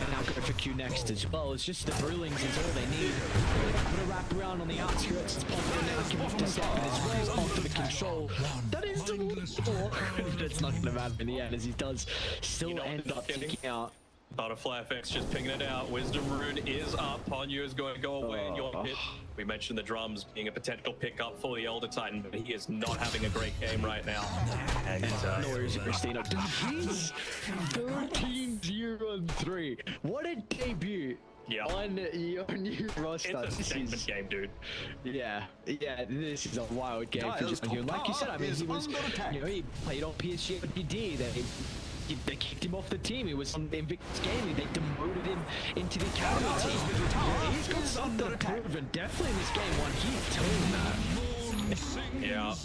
And now go for Q next as well. It's just the Brewlings is all they need. They're able to wrap around on the outskirts. It's possible now can move to step in as well after the control. That is the wall. But it's not going to matter in the end, as he does still end up taking out. Butterfly effects just pinging it out. Wisdom Rune is up. Ponyo is going to go away in your pit. We mentioned the drums being a potential pickup for the Elder Titan, but he is not having a great game right now. And Noise Christina. He's 13-0-3. What a debut. Yeah. On your new roster. It's a statement game, dude. Yeah, this is a wild game for John Yu. Like you said, I mean, he was, he played on PSG with DD. They kicked him off the team. He was on the Invictus Gaming. They demoted him into the academy team. He's got something to prove, and definitely in this game one, he's telling that. Yeah.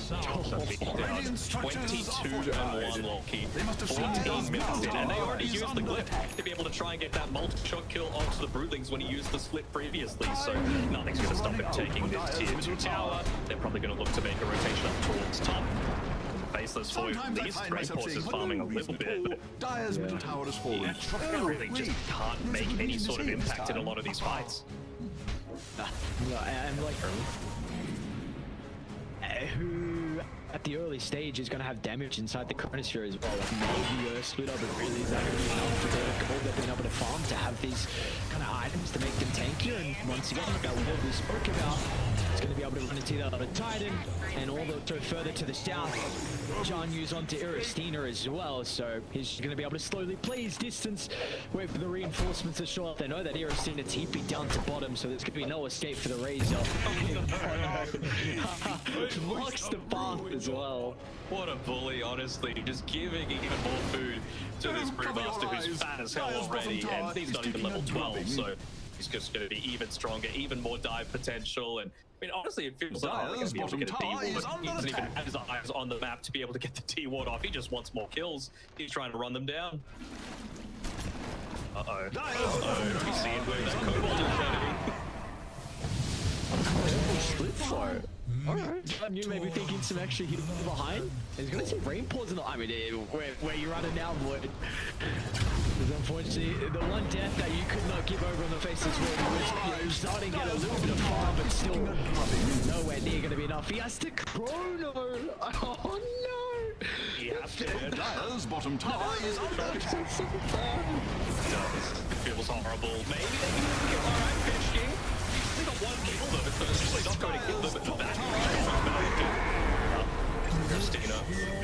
22-1 Loki. 14 minutes in, and they already used the glyph to be able to try and get that multi-shot kill onto the Broodlings when he used the split previously, so nothing's going to stop him taking this tier 2 tower. They're probably going to look to make a rotation up towards top. Faceless for these Great Force is farming a little bit, but Dire's middle tower has fallen. he really just can't make any sort of impact in a lot of these fights. And like who at the early stage is going to have damage inside the Chronosphere as well. Like maybe split up, but really is that going to be enough for the gold they've been able to farm to have these kind of items to make them tankier? And once again, that wall we spoke about, it's going to be able to run into the other Titan, and all the further to the south, John Yu's onto Iristina as well, so he's going to be able to slowly play his distance, wait for the reinforcements to show up. They know that Iristina TP down to bottom, so there's going to be no escape for the Razor. Locks the path as well. What a bully, honestly. Just giving even more food to this Brewmaster who's fat as hell already, and he's not even level 12, so he's just going to be even stronger, even more dive potential. And I mean, honestly, it feels like they're going to be able to get a D-ward, but he doesn't even have his eyes on the map to be able to get the D-ward off. He just wants more kills. He's trying to run them down. Uh-oh. We see where that Cobalt is heading. Split flow. Alright, you may be thinking some extra heat behind. He's gonna see rain pause in the, I mean, where you're running now, boy. Because unfortunately, the one death that you could not give over on the face of this world was starting to get a little bit of far, but still nowhere near gonna be enough. He has to chrono! Oh no! He has to. Dire's bottom tower is under attack. It feels horrible. Maybe they can get alright, Fish King. They got one kill though, it's certainly not going to kill them, but that Christina,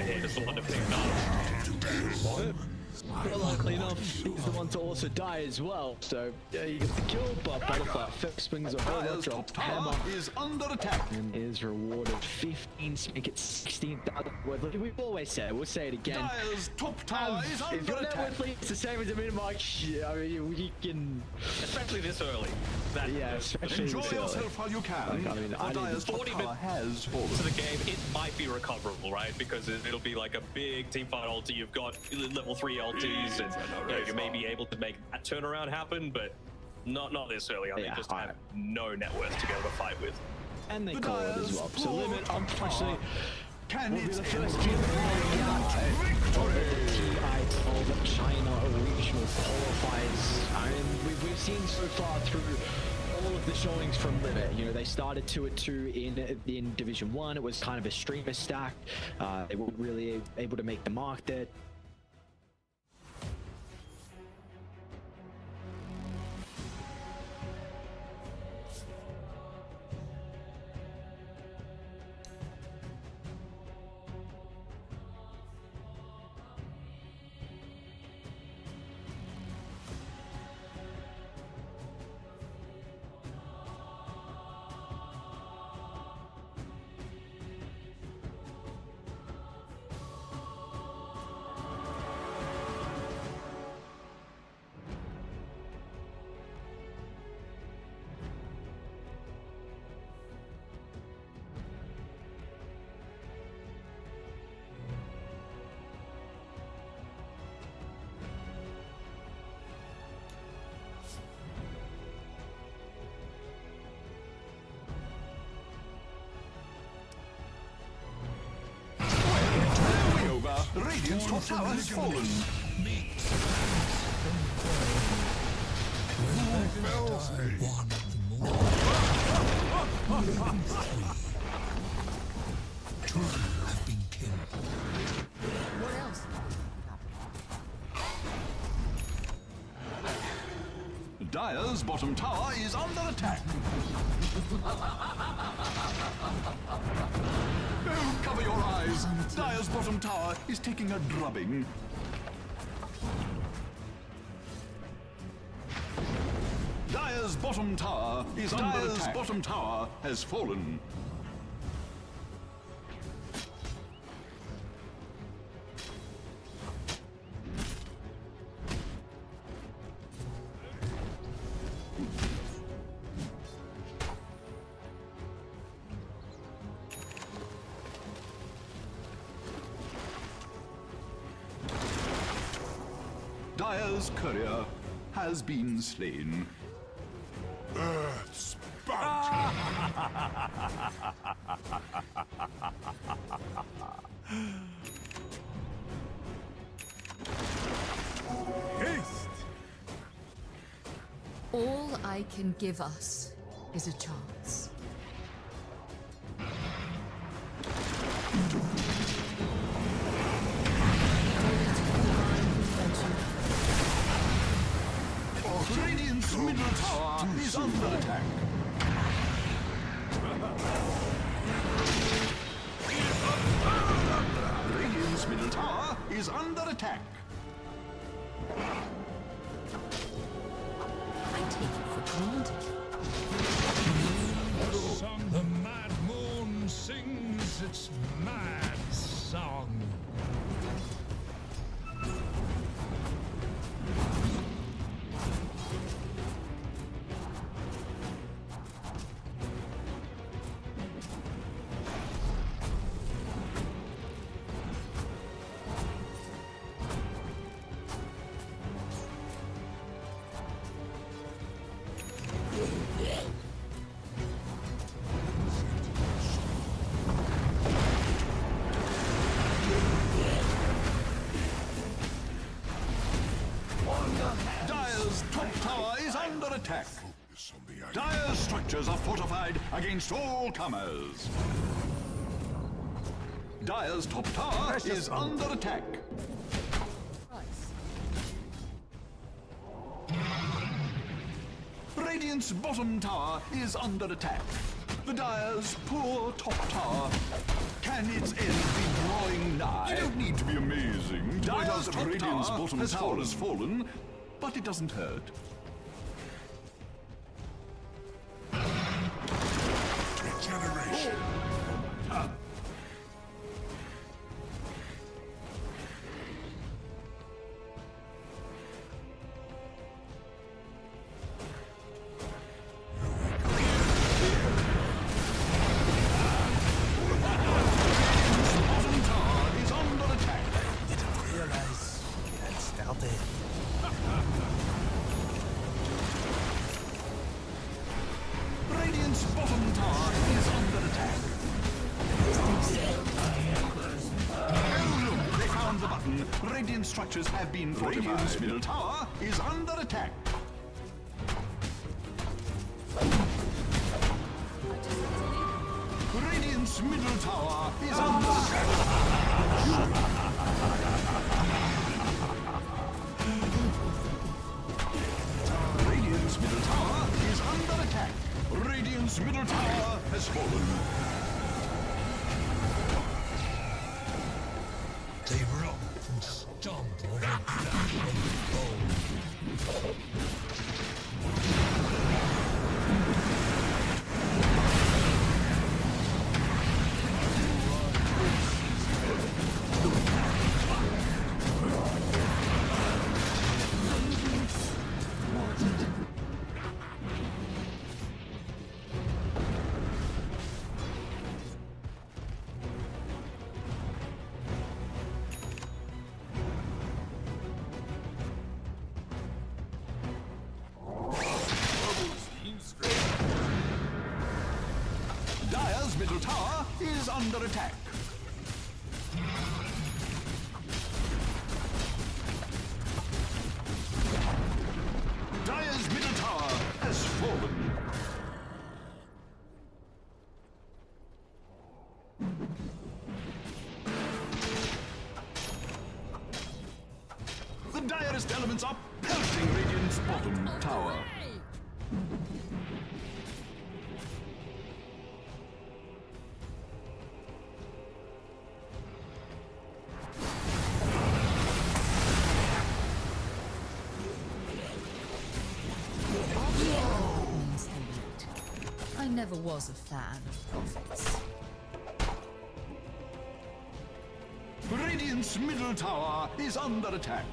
here is the one to pick up. Well, luckily enough, he's the one to also die as well. So yeah, he gets the kill, but Butterfly Effect swings a whole drop hammer is under attack and is rewarded 15 to make it 16,000. We've always said it, we'll say it again. Dire's top tower is If under your net attack. worth leads the same as a min mark, I mean, we can, especially especially this early. Yeah, especially Enjoy this early. yourself while you can. Like, I mean, for I didn't- Dyer's top 40 tower has fallen. to the game, it might be recoverable, right? Because it'll be like a big teamfight ulti. You've got level 3 ultis, and you may be able to make that turnaround happen, but not this early. I think Yeah, just have no net worth to be able to fight with. And they The call it as Dyer's well. So poor Limit, top unfortunately, Can will be it the end first in team of victory? China regional qualifiers. I mean, we've seen so far through all of the showings from Limit. You know, they started 2-2 in Division 1. It was kind of a streamer stack. They weren't really able to make the mark there. Radiant's top tower has fallen. Two have been killed. What else? Dyer's bottom tower is under attack. Oh, cover your eyes. Dyer's bottom tower is taking a drubbing. Dyer's bottom tower is under attack. Dyer's bottom tower has fallen. Dyer's courier has been slain. Earth spout! Haste! All I can give us is a chance. Radiant's middle tower is under attack. Radiant's middle tower is under attack. I take it for granted. The mad moon sings its mad song. Dyer's top tower is under attack. Focus on the Dyer's structures are fortified against all comers. Dyer's top tower is under attack. Radiant's bottom tower is under attack. The Dyer's poor top tower. Can its end be drawing nigh? You don't need to be amazing. Dyer's top Radiant's bottom tower has fallen, but it doesn't hurt. regeneration. Radiant structures have been fortified. Radiant's middle tower is under attack. Radiant's middle tower is under attack. Radiant's middle tower is under attack. Radiant's middle tower has fallen. They romp and stomp over flesh and bone. Dire's middle tower is under attack. Dire's middle tower has fallen. The direst elements are pelting Radiant's bottom tower. I never was a fan of prophets. Radiant's middle tower is under attack.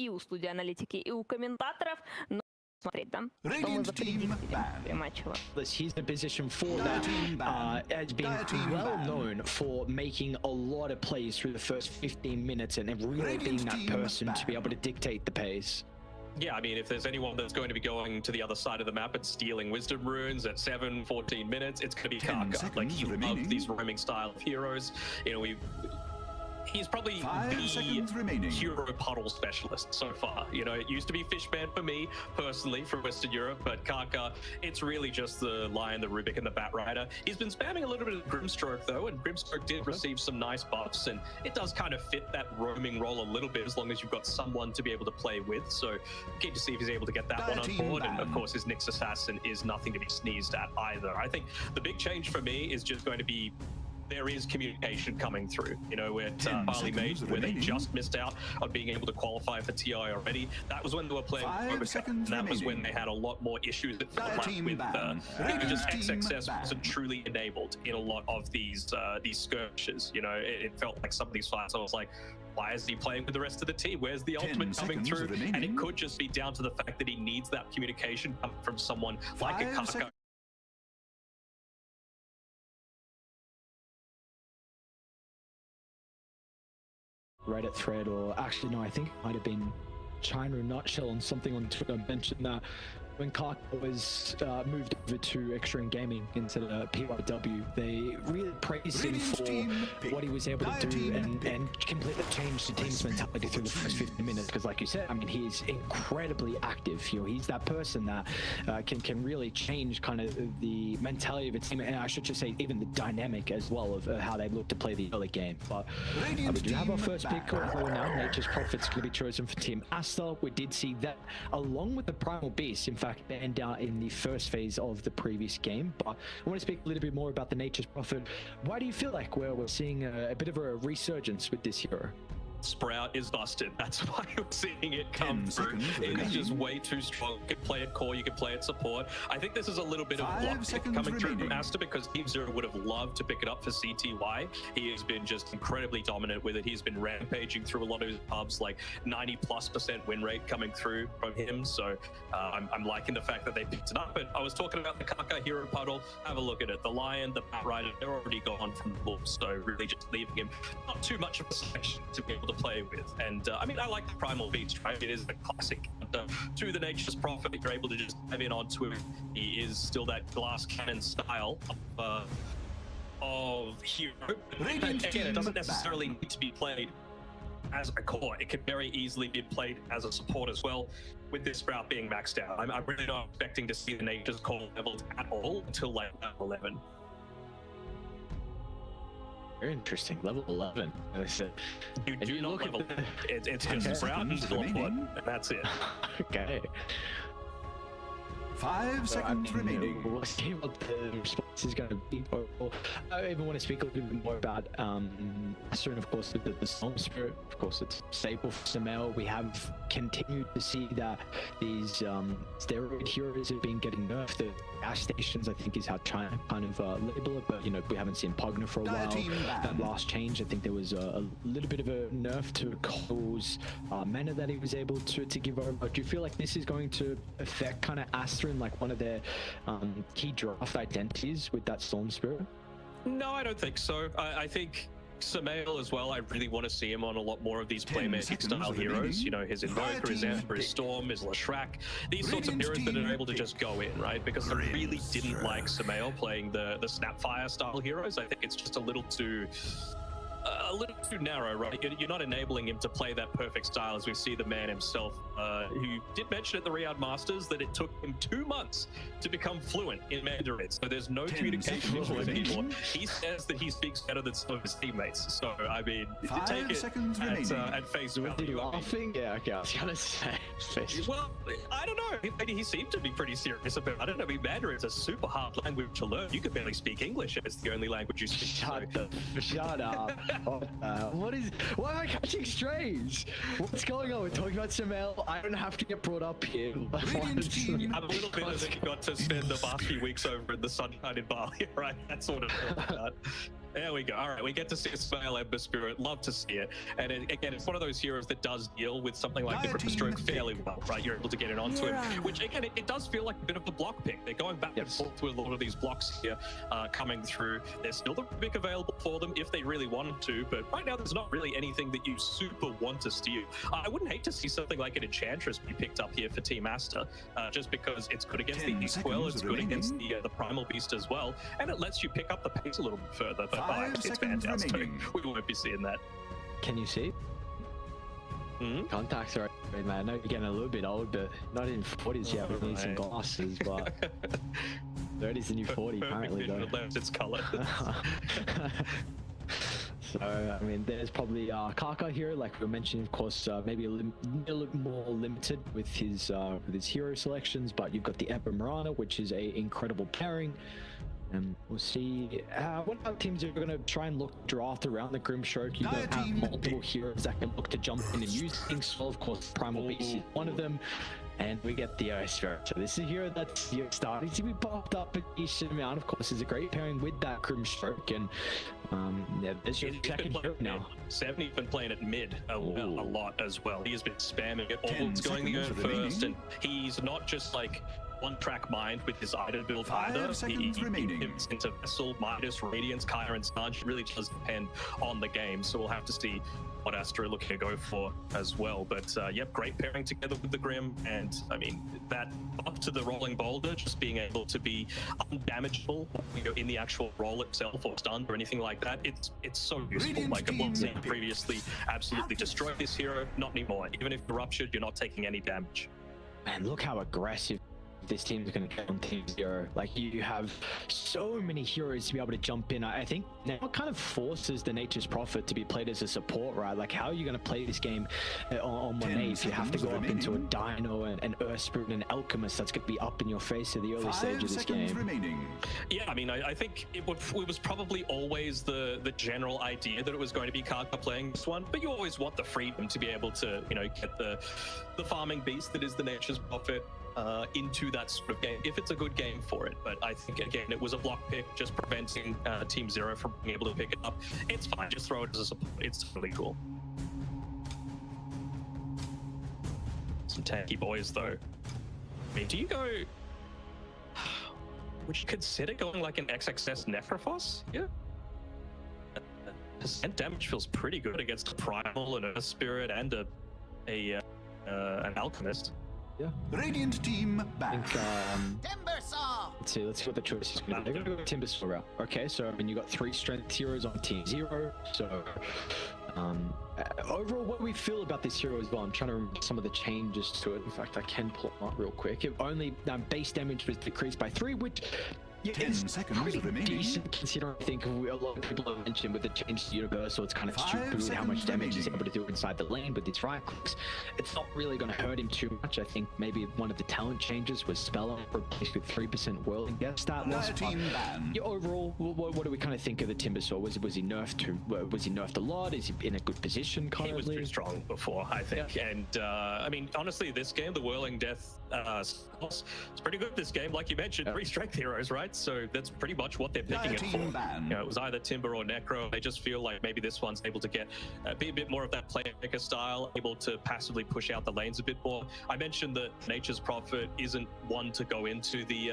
и у студии аналитики, и у комментаторов. Но смотреть, да? Что мы Radiant за team победители матча. He's in a position for that. Has been well known for making a lot of plays through the first 15 minutes and really being that person to be able to dictate the pace. Yeah, I mean, if there's anyone that's going to be going to the other side of the map and stealing wisdom runes at 14 minutes, it's going to be Kaka. Like, he loves these roaming style of heroes. You know, he's probably the hero puddle specialist so far. You know, it used to be Fishman for me personally from Western Europe, but Kaka, it's really just the Lion, the Rubik, and the Bat Rider. He's been spamming a little bit of Grimstroke though, and Grimstroke did receive some nice buffs, and it does kind of fit that roaming role a little bit as long as you've got someone to be able to play with. So keen to see if he's able to get that one on board, and of course his Nyx Assassin is nothing to be sneezed at either. I think the big change for me is just going to be there is communication coming through. You know, at Barley Mage, where they just missed out on being able to qualify for TI already. That was when they were playing Overcut, and that was when they had a lot more issues that felt like with just XXS wasn't truly enabled in a lot of these skirmishes. You know, it felt like some of these fights I was like, why is he playing with the rest of the team? Where's the ultimate coming through? And it could just be down to the fact that he needs that communication coming from someone like a Kaka. Reddit thread, or actually no, I think it might have been China in Nutshell on something on Twitter mentioned that when Kaka was moved over to Extreme Gaming instead of PYW, they really praised him for what he was able to do and completely changed the team's mentality through the first 15 minutes. Because like you said, I mean, he's incredibly active. You know, he's that person that can really change kind of the mentality of a team, and I should just say even the dynamic as well of how they look to play the early game. But we do have our first pick now. Nature's Prophet's going to be chosen for Team Aster. We did see that along with the Primal Beast, in fact, banned out in the first phase of the previous game. But I want to speak a little bit more about the Nature's Prophet. Why do you feel like we're seeing a bit of a resurgence with this hero? Sprout is busted. That's why you're seeing it come through. It's just way too strong. You can play it core, you can play it support. I think this is a little bit of luck coming through from Aster, because Team Zero would have loved to pick it up for CTY. He has been just incredibly dominant with it. He's been rampaging through a lot of his pubs, like 90+% win rate coming through from him. So I'm liking the fact that they picked it up. But I was talking about the Kaka hero puddle. Have a look at it. The Lion, the Bat Rider, they're already gone from the book. So really just leaving him not too much of a selection to be able to play with. And I mean, I like the Primal Beast, right? It is a classic to the Nature's Prophet. You're able to just dive in onto him. He is still that glass cannon style of hero. And again, it doesn't necessarily need to be played as a core. It can very easily be played as a support as well, with this Sprout being maxed out. I'm really not expecting to see the Nature's core leveled at all until like level 11. Very interesting. Level 11. You do not level. It's just Sprout and teleport, and that's it. Okay. 5 seconds remaining. We'll see what the response is going to be. I even want to speak a little bit more about Aster, and of course the Storm Spirit. Of course, it's stable for Samael. We have continued to see that these steroid heroes have been getting nerfed. The gas stations, I think, is how China kind of label it, but you know, we haven't seen Pugna for a while. That last change, I think there was a little bit of a nerf to Cole's mana that he was able to give over. But do you feel like this is going to affect kind of Aster in like one of their key draft identities with that Storm Spirit? No, I don't think so. I think Samael as well, I really want to see him on a lot more of these playmaking style heroes. You know, his Invoker, his Ember, his Storm, his Lashrak, these sorts of heroes that are able to just go in, right? Because I really didn't like Samael playing the Snapfire style heroes. I think it's just a little too narrow, right? You're not enabling him to play that perfect style, as we see the man himself, who did mention at the Riyadh Masters that it took him 2 months to become fluent in Mandarin. So there's no communication issue with it anymore. He says that he speaks better than some of his teammates. So, I mean, take it at face value. Laughing? Yeah, okay, I was gonna say. Well, I don't know. He seemed to be pretty serious about it. I don't know. Mandarin's a super hard language to learn. You could barely speak English if it's the only language you speak. Shut up. Why am I catching strays? What's going on? We're talking about Samael. I don't have to get brought up here. I'm a little bit as if you got to spend the past few weeks over in the sunshine in Bali, right? That sort of thing. There we go. All right, we get to see a Snail Ember Spirit. Love to see it. And again, it's one of those heroes that does deal with something like the Grimstroke fairly well, right? You're able to get it onto him, which again, it does feel like a bit of a block pick. They're going back and forth with a lot of these blocks here coming through. There's still the pick available for them if they really wanted to, but right now there's not really anything that you super want to steal. I wouldn't hate to see something like an Enchantress be picked up here for Team Aster, just because it's good against the Equil, it's good against the Primal Beast as well, and it lets you pick up the pace a little bit further. But it's fantastic. We won't be seeing that. Can you see? Contacts are right, man. I know you're getting a little bit old, but not in 40s yet. We need some glasses, but 30's the new 40 apparently though. Left its color. So, I mean, there's probably Kaka here, like we mentioned, of course, maybe a little more limited with his hero selections, but you've got the Ember Mirana, which is a incredible pairing. And we'll see what other teams are going to try and draft around the Grimstroke. You're going to have multiple heroes that can look to jump in and use things. So, of course, Primal Beast is one of them. And we get the Aster. So this is a hero that's starting to be popped up a decent amount. Of course, is a great pairing with that Grimstroke. And yeah, there's your second hero now. 70's been playing at mid a lot as well. He has been spamming it. All's going the earn first, and he's not just like one-track mind with his item build either. He pivots into Vessel, Midas, Radiance, Kyra, and Sarge. It really does depend on the game, so we'll have to see what Aster are looking to go for as well. But yep, great pairing together with the Grim, and I mean, that up to the Rolling Boulder, just being able to be undamageable, you know, in the actual roll itself or stunned or anything like that, it's so useful. Like I've seen previously absolutely destroy this hero, not anymore. Even if you're ruptured, you're not taking any damage. Man, look how aggressive this team is going to get on Team Zero. Like, you have so many heroes to be able to jump in. I think now it kind of forces the Nature's Prophet to be played as a support, right? Like, how are you going to play this game on 1A if you have to go up into a Dino and an Earth Spirit and an Alchemist that's going to be up in your face at the early stage of this game? Yeah, I mean, I think it was probably always the general idea that it was going to be Kaka playing this one, but you always want the freedom to be able to, you know, get the farming beast that is the Nature's Prophet into that sort of game, if it's a good game for it. But I think, again, it was a block pick, just preventing Team Zero from being able to pick it up. It's fine, just throw it as a support. It's totally cool. Some tanky boys, though. I mean, do you go... Would you consider going like an XXS Nephrophos? Yeah. Percent damage feels pretty good against a Primal, an Earth Spirit, and an Alchemist. Yeah. Radiant team back. Timbersaw! Let's see what the choice is going to be. They're going to go Timbersaw route. Okay, so I mean, you got 3 strength heroes on Team Zero. So overall, what do we feel about this hero as well? I'm trying to remember some of the changes to it. In fact, I can pull it up real quick. It only base damage was decreased by 3, which... Yeah, 10 seconds remaining. Decent, considering I think a lot of people have mentioned with the change to Universal, it's kind of stupid with how much damage he's able to do inside the lane with his right clicks. It's not really going to hurt him too much. I think maybe one of the talent changes was Spell replaced with 3% whirling death stat loss. Yeah, overall, what do we kind of think of the Timbersaw? Was he nerfed was he nerfed a lot? Is he in a good position currently? He was too strong before, I think. Yeah. And I mean, honestly, this game, the whirling death it's pretty good this game. Like you mentioned, 3 strength heroes, right? So that's pretty much what they're picking it for. You know, it was either Timber or Necro. They just feel like maybe this one's able to get be a bit more of that playmaker style, able to passively push out the lanes a bit more. I mentioned that Nature's Prophet isn't one to go into the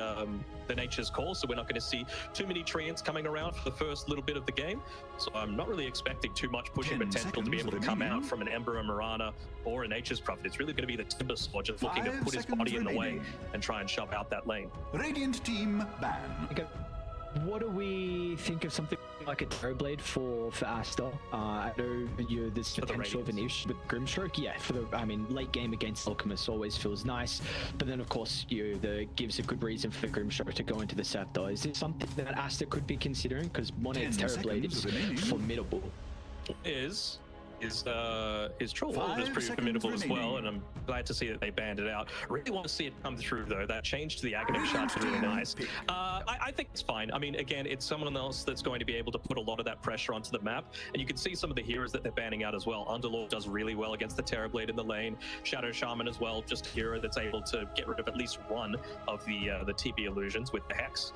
Nature's Call, so we're not going to see too many treants coming around for the first little bit of the game. So I'm not really expecting too much pushing potential to be able to come out from an Ember, a Mirana, or a Nature's Prophet. It's really going to be the Timbersaw just looking to put his body in the way and try and shove out that lane. Radiant team ban. Okay. What do we think of something like a Terrorblade for Aster? I know there's potential of an issue with Grimstroke. Yeah, I mean, late game against Alchemist always feels nice, but then of course gives a good reason for Grimstroke to go into the Scepter. Is it something that Aster could be considering? Because Monet's Terrorblade is formidable. His Troll World is pretty formidable as well, and I'm glad to see that they banned it out. Really want to see it come through, though. That change to the Aghanim Shard's really nice. I think it's fine. I mean, again, it's someone else that's going to be able to put a lot of that pressure onto the map, and you can see some of the heroes that they're banning out as well. Underlord does really well against the Terrorblade in the lane. Shadow Shaman as well, just a hero that's able to get rid of at least one of the TB illusions with the Hex.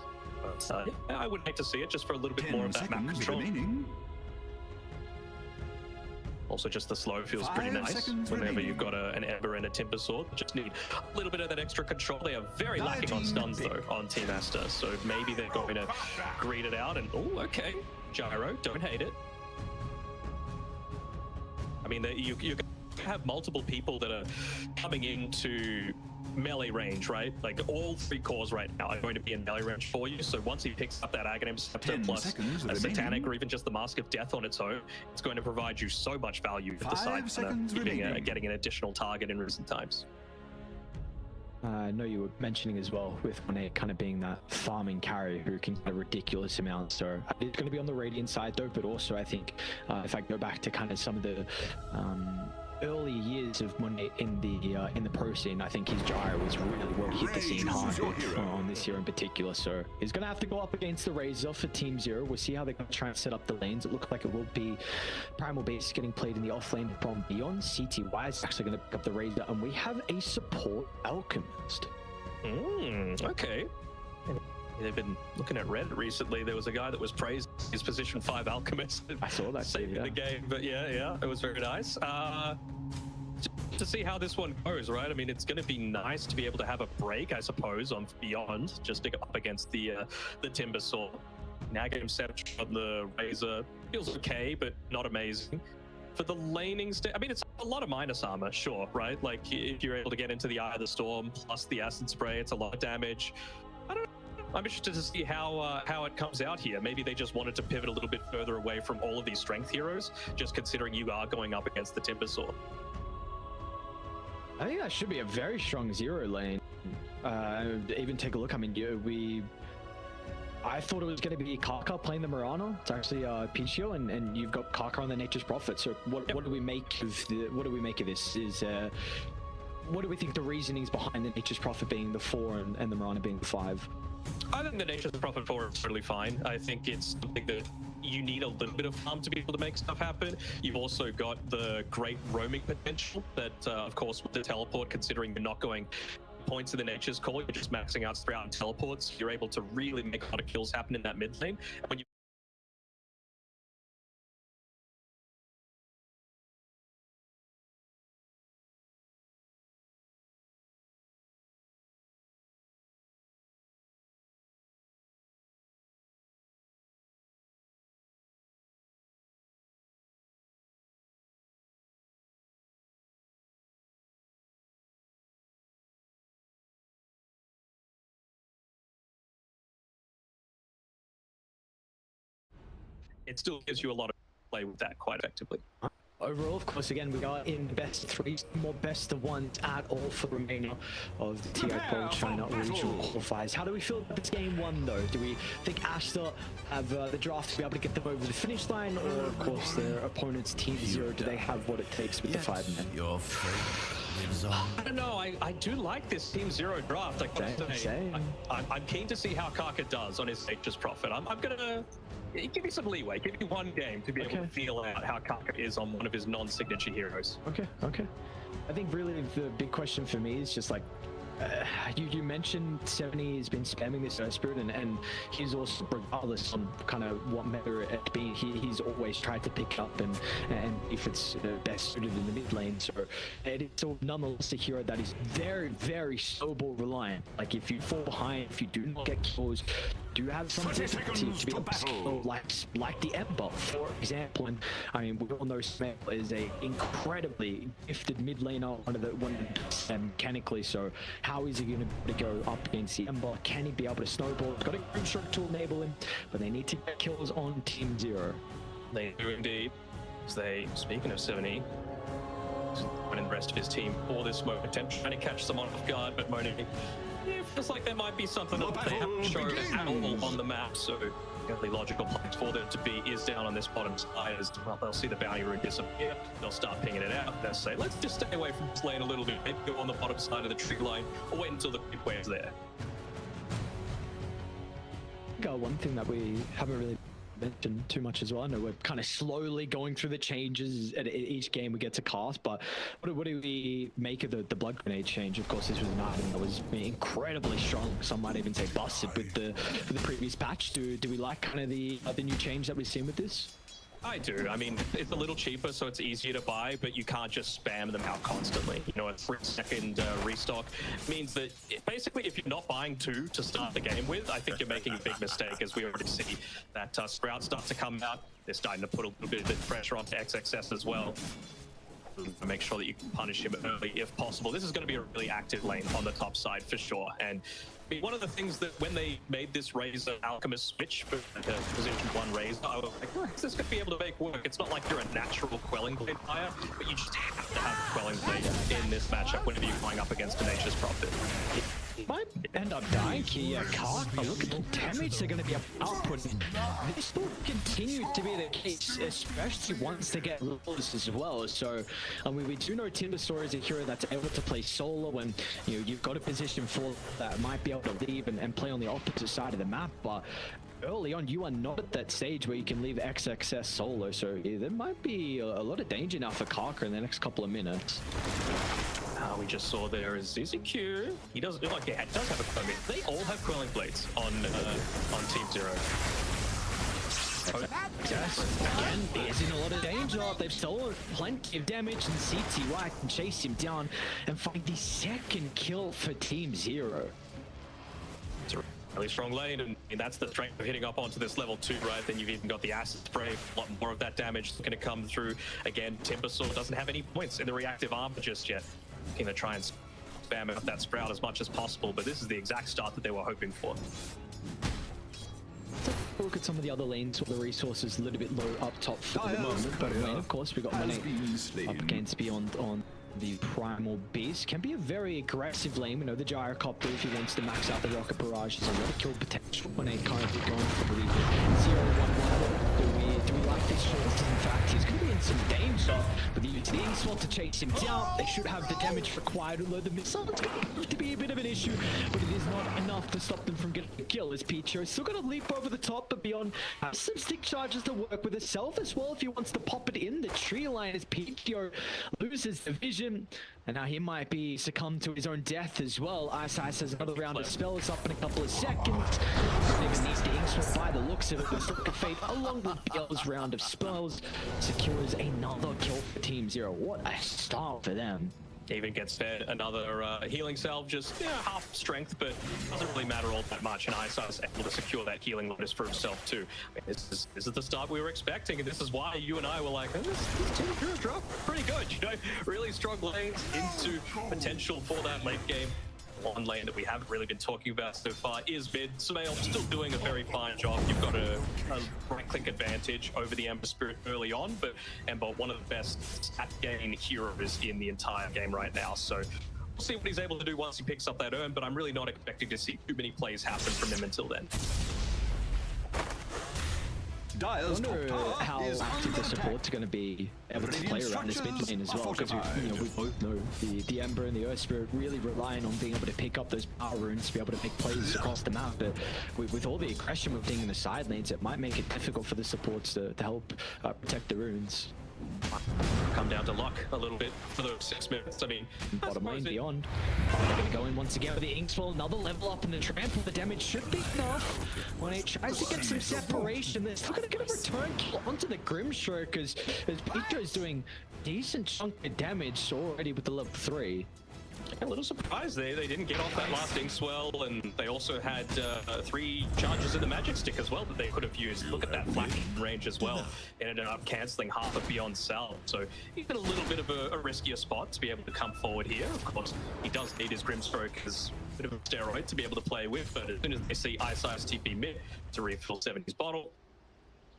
Yeah, I would hate to see it just for a little bit more 10 of that map seconds control. remaining. Also, just the slow feels pretty 5 nice seconds whenever remaining. you've got an Ember and a Timber Sword. Just need a little bit of that extra control. They are very lacking on 19 stuns, though, on Team Aster. So maybe they're going to greed it out and, oh, okay. Gyro, don't hate it. I mean, you have multiple people that are coming into melee range, right? Like all 3 cores right now are going to be in melee range for you. So once he picks up that Aghanim Scepter 10 plus seconds a Satanic remaining. or even just the Mask of Death on its own, it's going to provide you so much value at the 5 side seconds remaining. getting an additional target in recent times. I know you were mentioning as well with Monet kind of being that farming carry who can get a ridiculous amount. So it's going to be on the Radiant side though, but also I think if I go back to kind of some of the early years of Monet in the pro scene, I think his gyro was really where he hit the scene hard on this year in particular. So he's going to have to go up against the Razor for Team Zero. We'll see how they're going to try and set up the lanes. It looks like it will be Primal Base getting played in the off lane from Beyond. CTY is actually going to pick up the Razor, and we have a support Alchemist. Okay. They've been looking at Reddit recently. There was a guy that was praised his position 5 Alchemist. I saw that. Saving the game, but yeah, it was very nice. To see how this one goes, right? I mean, it's going to be nice to be able to have a break, I suppose, on Beyond, just to go up against the Timber Sword. Aghanim Scepter on the Razor feels okay, but not amazing. For the laning I mean, it's a lot of minus armor, sure, right? Like, if you're able to get into the Eye of the Storm, plus the Acid Spray, it's a lot of damage. I don't know. I'm interested to see how it comes out here. Maybe they just wanted to pivot a little bit further away from all of these strength heroes, just considering you are going up against the Timber Sword. I think that should be a very strong Zero lane. Even take a look. I mean, I thought it was going to be Kaka playing the Mirana. It's actually Pichio, and you've got Kaka on the Nature's Prophet. So what do we make of this? What do we think the reasonings behind the Nature's Prophet being the 4 and the Mirana being the 5? I think the Nature's Prophet 4 is totally fine. I think it's something that you need a little bit of farm to be able to make stuff happen. You've also got the great roaming potential that, of course, with the teleport, considering you're not going points in the Nature's Call, you're just maxing out Sprout and teleports. You're able to really make a lot of kills happen in that mid lane. And when you it still gives you a lot of play with that quite effectively. Overall, of course, again, we are in best 3, more best of 1s at all for the remainder of the TI Pro China regional qualifiers. How do we feel about this game 1, though? Do we think Aster have the draft to be able to get them over the finish line, or, of course, their opponent's Team Zero, do they have what it takes with the 5 men? Your fate lives on. I don't know. I do like this Team Zero draft. I'm keen to see how Kaka does on his Nature's Prophet. I'm gonna give me some leeway. Give me 1 game to be able to feel out how Kaka is on one of his non-signature heroes. Okay. I think really the big question for me is just like, you mentioned 70 has been spamming this Spirit, and he's also, regardless on kind of what meta it be, he's always tried to pick up and if it's best suited in the mid lane. So it is still nonetheless a hero that is very, very snowball reliant. Like if you fall behind, if you do not get kills, do have some difficulty to be able to scale like the Ember, for example. And I mean, we all know Smell is a incredibly gifted mid laner, one of the best mechanically. So how is he going to go up against the Ember? Can he be able to snowball? He's got a group stroke to enable him, but they need to get kills on Team Zero. They do indeed. Speaking of 70, and the rest of his team for this moment, trying to catch someone off guard, but Moni, feels like there might be something that they haven't shown at all on the map. So the only logical place for them to be is down on this bottom side. As well, they'll see the bounty rune disappear. They'll start pinging it out. They'll say, let's just stay away from this lane a little bit. Maybe go on the bottom side of the tree line, or wait until the mid wave's there. One thing that we haven't really mention too much as well. I know we're kind of slowly going through the changes at each game we get to cast, but what do we make of the blood grenade change? Of course, this was an item that was incredibly strong. Some might even say busted with the previous patch. Do we like kind of the new change that we've seen with this? I do. I mean, it's a little cheaper, so it's easier to buy, but you can't just spam them out constantly. You know, a 3-second restock means that basically, if you're not buying 2 to start the game with, I think you're making a big mistake, as we already see that Sprout starts to come out. They're starting to put a little bit of pressure onto XXS as well. Make sure that you can punish him early if possible. This is going to be a really active lane on the top side for sure. And I mean, one of the things that when they made this Razor Alchemist switch for position 1 Razor, I was like, is this going to be able to make work? It's not like you're a natural Quelling Blade buyer, but you just have to have Quelling Blade in this matchup whenever you're going up against a Nature's Prophet. Might end up dying here, Kark, but look at the damage they're going to be outputting. This will continue to be the case, especially once they get levels as well. So, I mean, we do know Timbersaw is a hero that's able to play solo when, you know, you've got a position for that might be able to leave and play on the opposite side of the map, but early on, you are not at that stage where you can leave XXS solo, so yeah, there might be a lot of danger now for Karka in the next couple of minutes. We just saw there is ZZQ. He does look like he does have a Quelling. They all have Quelling Blades on Team Zero. Yes, again, he's in a lot of danger. They've stolen plenty of damage, and CTY can chase him down and find the second kill for Team Zero. It's a really strong lane, and that's the strength of hitting up onto this level 2, right? Then you've even got the Aster spray, a lot more of that damage is going to come through. Again, Timbersaw doesn't have any points in the reactive armor just yet. Going to try and spam out that Sprout as much as possible, but this is the exact start that they were hoping for. Look at some of the other lanes where the resources a little bit low up top for the moment, but of course we got Money up against Beyond on the Primal Beast. Can be a very aggressive lane. We know the Gyrocopter, if he wants to max out the Rocket Barrage, has a lot of kill potential when they currently going for the 0-1-1. Do we like this short? In fact, he's going to be in some danger, but the Eastwell to chase him down. They should have the damage required, although the missile is going to be a bit of an issue, but it is not enough to stop them from getting a kill. As Picho is still going to leap over the top, but Beyond has some stick charges to work with himself as well if he wants to pop it in the tree line as Picho loses the vision. And now he might be succumbed to his own death as well. Ice has another round of spells up in a couple of seconds. Even needs the Inkswell by the looks of it. The Slick of Fate, along with Bell's round of spells, secures another kill for Team Zero. What a start for them. Even gets fed another healing salve, just half strength, but doesn't really matter all that much. And Isai's able to secure that healing Lotus for himself too. I mean, this is the start we were expecting, and this is why you and I were like, this team could drop pretty good, you know, really strong lanes into potential for that late game. One lane that we haven't really been talking about so far is mid. Smail still doing a very fine job. You've got a right-click advantage over the Ember Spirit early on, but Ember, one of the best stat gain heroes in the entire game right now. So we'll see what he's able to do once he picks up that urn, but I'm really not expecting to see too many plays happen from him until then. I wonder how active the support's going to be able to play around this mid lane as well, because we both know the Ember and the Earth Spirit really relying on being able to pick up those power runes to be able to make plays across the map. But with all the aggression we're seeing in the side lanes, it might make it difficult for the supports to help protect the runes. Come down to luck a little bit for those 6 minutes. I mean, bottom lane Beyond. They're going to go in once again with the Inkswell. Another level up in the trample. The damage should be enough. When he tries to get some separation, they're still going to get a return kill onto the Grimstroke as Picho's doing decent chunk of damage already with the level 3. A little surprised they didn't get off that last Inkswell, and they also had 3 charges in the Magic Stick as well that they could have used. Look at that flash range as well. It ended up cancelling half of Beyond's salve. So he's in a little bit of a riskier spot to be able to come forward here. Of course, he does need his Grimstroke as a bit of a steroid to be able to play with, but as soon as they see Isai's TP mid to refill 70's bottle,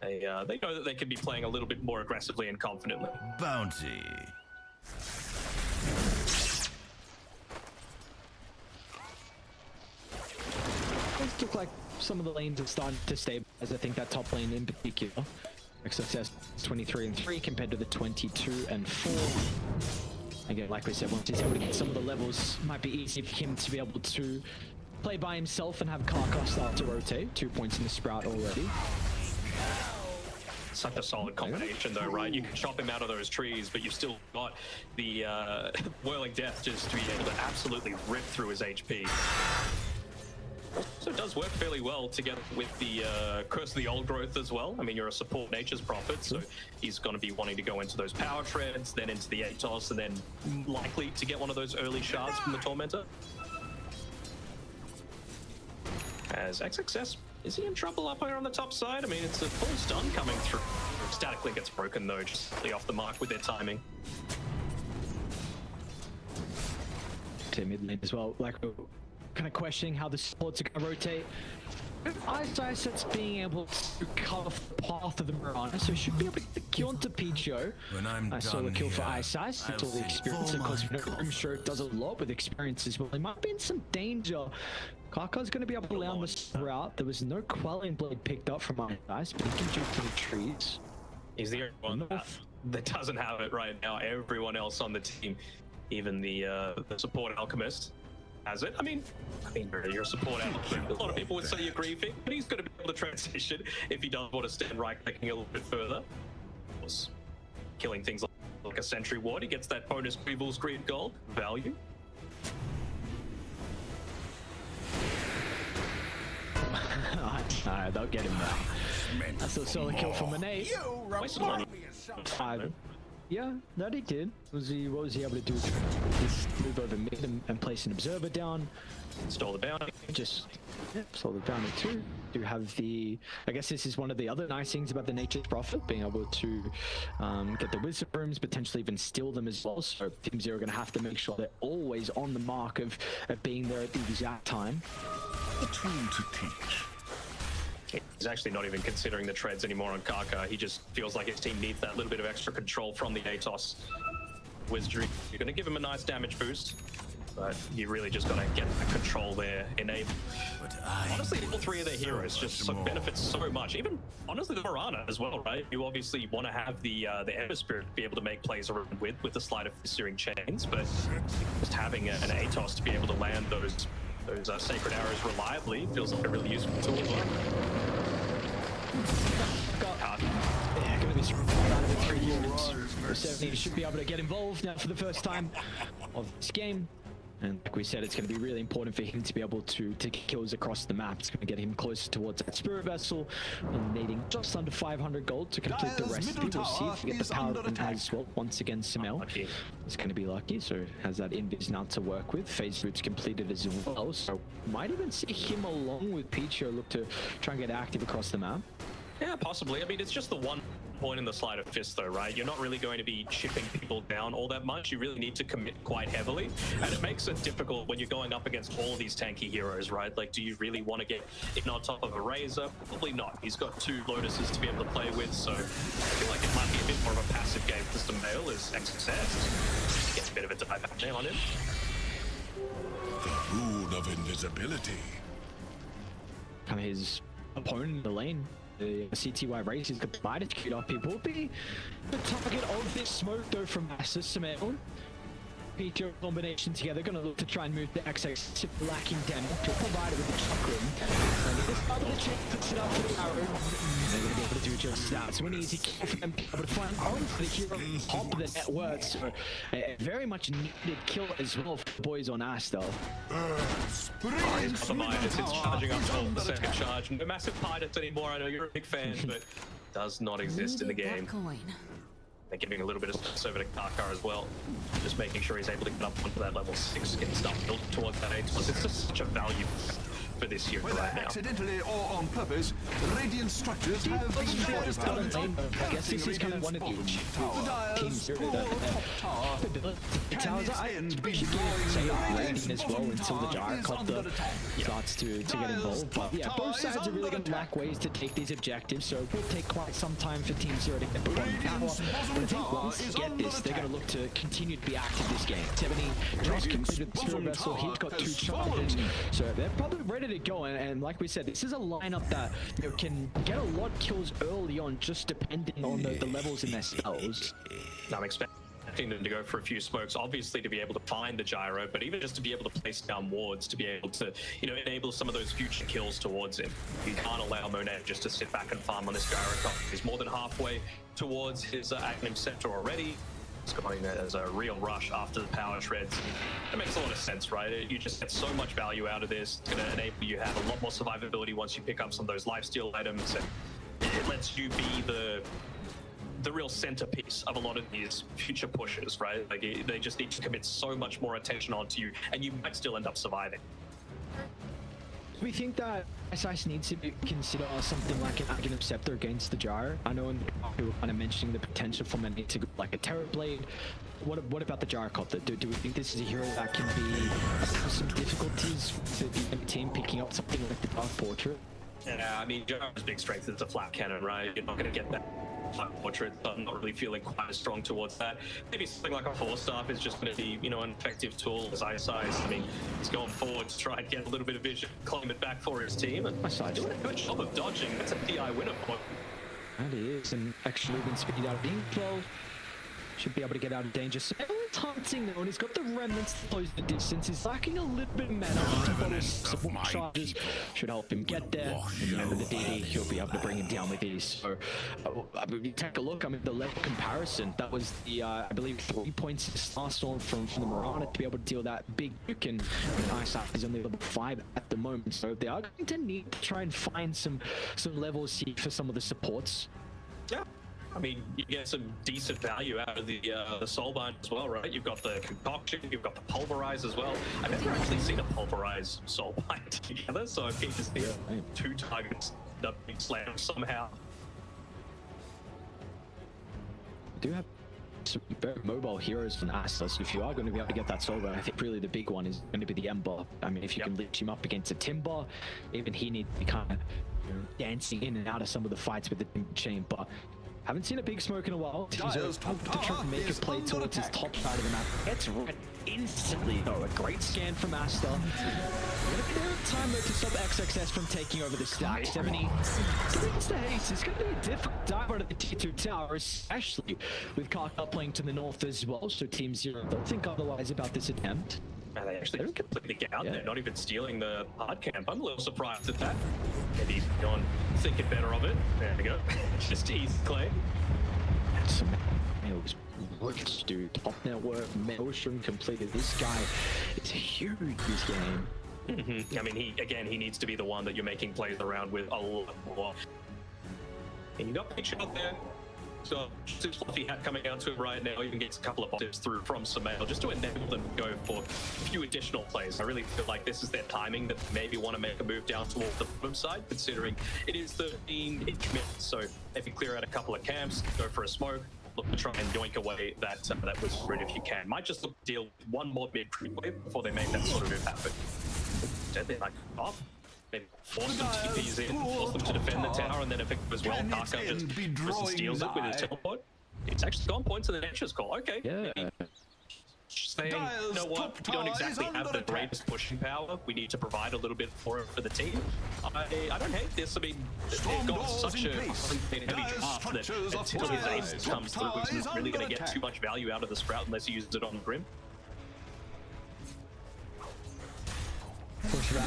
they know that they can be playing a little bit more aggressively and confidently. Bounty. It look like some of the lanes are starting to stabilize. I think that top lane in particular. XXS 23 and 3 compared to the 22 and 4. Again, like we said, once he's able to get some of the levels, might be easy for him to be able to play by himself and have Karka start to rotate. 2 points in the Sprout already. such a solid combination though, right? You can chop him out of those trees, but you've still got the Whirling Death just to be able to absolutely rip through his HP. Also does work fairly well together with the Curse of the Old Growth as well. I mean, you're a support Nature's Prophet, so he's going to be wanting to go into those power treads, then into the Atos, and then likely to get one of those early shards from the Tormentor. As XXS, is he in trouble up here on the top side? I mean, it's a full stun coming through. Static Link gets broken though, just off the mark with their timing. To mid lane as well, like kind of questioning how the supports are going to rotate. Ice it's being able to cut off the path of the Mirana, so should be able to get the kill onto Picho. I saw the kill for Ice. It's all the experience, of course. I'm sure it does a lot with experience as well. He might be in some danger. Kaka's going to be able to allow this route. There was no Quelling Blade picked up from Ice, but he can jump to the trees. He's the only one that doesn't have it right now. Everyone else on the team, even the support Alchemist, has it. I mean, you're a support Alchemist. A lot of people would say you're griefing, but he's going to be able to transition if he does want to stand right-clicking a little bit further. Of course, killing things like a Sentry Ward, he gets that bonus Grievous Green Gold value. Alright, they'll get him now. That's a solid kill from Monet. Yeah, that he did. What was he able to do? Just move over mid and place an observer down. Stole the bounty. Just stole the bounty too. Do have the... I guess this is one of the other nice things about the Nature's Prophet, being able to get the Wisdom Rooms, potentially even steal them as well. So Team Zero are going to have to make sure they're always on the mark of being there at the exact time. A tool to teach. He's actually not even considering the treads anymore on Kaka. He just feels like his team needs that little bit of extra control from the Atos. Wizardry, you're going to give him a nice damage boost, but you really just got to get the control there. Enable. Honestly, all three of their heroes just benefit so much. Even, honestly, the Mirana as well, right? You obviously want to have the Ember Spirit be able to make plays around with the Sleight of Searing Chains, but just having an Atos to be able to land those sacred arrows reliably feels like a really useful tool as well. Yeah, gonna be surrounded out of the 3 units. 70 should be able to get involved now for the first time of this game. And like we said, it's going to be really important for him to be able to take kills across the map. It's going to get him closer towards that Spirit Vessel, and needing just under 500 gold to complete the recipe. We'll see if we get the power in as well. Once again, Simel is going to be lucky, so has that invis now to work with. Phase routes completed as well, so might even see him along with Picho look to try and get active across the map. Yeah, possibly. I mean, it's just the one point in the Sleight of Fist though, right? You're not really going to be chipping people down all that much. You really need to commit quite heavily, and it makes it difficult when you're going up against all these tanky heroes, right? Like, do you really want to get in on top of a Razor? Probably not. He's got 2 Lotuses to be able to play with, so I feel like it might be a bit more of a passive game for Simel as XXS gets a bit of a dive back on him. The rune of invisibility. Kind of his opponent in the lane. The CTY race is the Midas queued up. It will be the target of this smoke though from Aster. Simel, Picho combination together, gonna look to try and move the XX lacking damage to provide it with the chakram. And this part of the check puts it up for the arrow. They're gonna be able to do just that. So an easy kill for them to be able to find onto the hero top of the net worth. So a very much needed kill as well for the boys on Aster. The Midas, it's charging up to the second charge. No massive Midas anymore. I know you're a big fan, but does not exist in the game. They're giving a little bit of space over to Kaka as well. Just making sure he's able to get up onto that level 6, getting stuff built towards that 8. It's just such a value for this year Whether right now. accidentally or on purpose, radiant structures have been fortified. I guess this is kind of one of the teams here the towers. I should give rating as well until the Gyrocopter starts to get involved. But yeah, both sides are really going to lack ways to take these objectives, so it will take quite some time for Team Zero to get the point power. But I think once they get this, they're going to look to continue to be active this game. 70 just completed the Spirit Vessel. He's got 2 charges, so they're probably ready to go. And like we said, this is a lineup that can get a lot of kills early on, just depending on the levels in their spells. I'm expecting expecting them to go for a few smokes, obviously to be able to find the gyro, but even just to be able to place down wards, to be able to, you know, enable some of those future kills towards him. You can't allow Monet just to sit back and farm on this gyro cop. He's more than halfway towards his Aghanim Scepter already. It's going as a real rush after the power shreds. It makes a lot of sense, right? You just get so much value out of this. It's going to enable you to have a lot more survivability once you pick up some of those lifesteal items, and it lets you be the real centerpiece of a lot of these future pushes, right? Like they just need to commit so much more attention onto you, and you might still end up surviving. We think that SIS needs to consider something like an Aghanim Scepter against the gyro. I know we were kind of mentioning the potential from it to go like a Terror Blade. What about the Gyrocopter? Do we think this is a hero that can be some difficulties for the team picking up something like the Dark Portrait? Yeah, I mean, Gyro's big strength is the flat cannon, right? You're not going to get that flat portrait, so I'm not really feeling quite as strong towards that. Maybe something like a Force Staff is just going to be, you know, an effective tool as Ice. I mean, he's going forward to try and get a little bit of vision, claim it back for his team, and doing a good job of dodging. That's a DI winner point. That is, and extra movement speed out of the well. Should be able to get out of danger. So everyone's hunting now, and he's got the remnants to close the distance. He's lacking a little bit of mana. Support charges should help him get there. At the end of the DD, he'll be able to bring him down with ease. So, I mean, you take a look. I mean, the level comparison. That was the, I believe, 3 points this last one from the Marana to be able to deal that big nuke. And ISAF is only level 5 at the moment. So they are going to need to try and find some levels here for some of the supports. Yeah. I mean, you get some decent value out of the Soulbind as well, right? You've got the Concoction, you've got the Pulverize as well. I've never actually seen a Pulverize Soulbind together, so I'm keen to see two targets that being slammed somehow. We do have some very mobile heroes from Aster, so if you are going to be able to get that Soulbind, I think really the big one is going to be the Ember. I mean, if you can lift him up against a Timber, even he needs to be kind of dancing in and out of some of the fights with the Timber Chain, but haven't seen a big smoke in a while. He's to try and make a play towards his top side of the map. Gets red instantly though. A great scan from Aster. Gonna be there in time though to stop XXS from taking over the stack. 70 against the haste. It's gonna be a difficult dive out of the T2 tower, especially with Karka playing to the north as well. So Team Zero don't think otherwise about this attempt. And they actually completely get out there, not even stealing the hard camp. I'm a little surprised at that. Maybe he's gone thinking better of it. There we go. Just easy clay. Some rich dude. Top network, Motion completed. This guy is huge this game. I mean, he needs to be the one that you're making plays around with a lot more. And you got picture out there. So, just fluffy hat coming out to him right now. Even gets a couple of positives through from Sumail just to enable them to go for a few additional plays. I really feel like this is their timing, that maybe want to make a move down towards the bottom side, considering it is 13 in commit. So maybe clear out a couple of camps, go for a smoke, look to try and yoink away that was route if you can. Might just look to deal with one more mid creep wave before they make that sort of move happen. Instead, they're like, oh. Maybe force them to TPs in, force them to defend the tower, and then if it goes well, Karka just steals it with his teleport. It's actually gone points to the Nature's Call. Okay. Yeah. Maybe saying, you know what, we don't exactly have the greatest pushing power. We need to provide a little bit for it for the team. I don't hate this. I mean, they've got such a heavy draft that until his ace comes through, he's not really going to get too much value out of the Sprout unless he uses it on the Grim. Push that.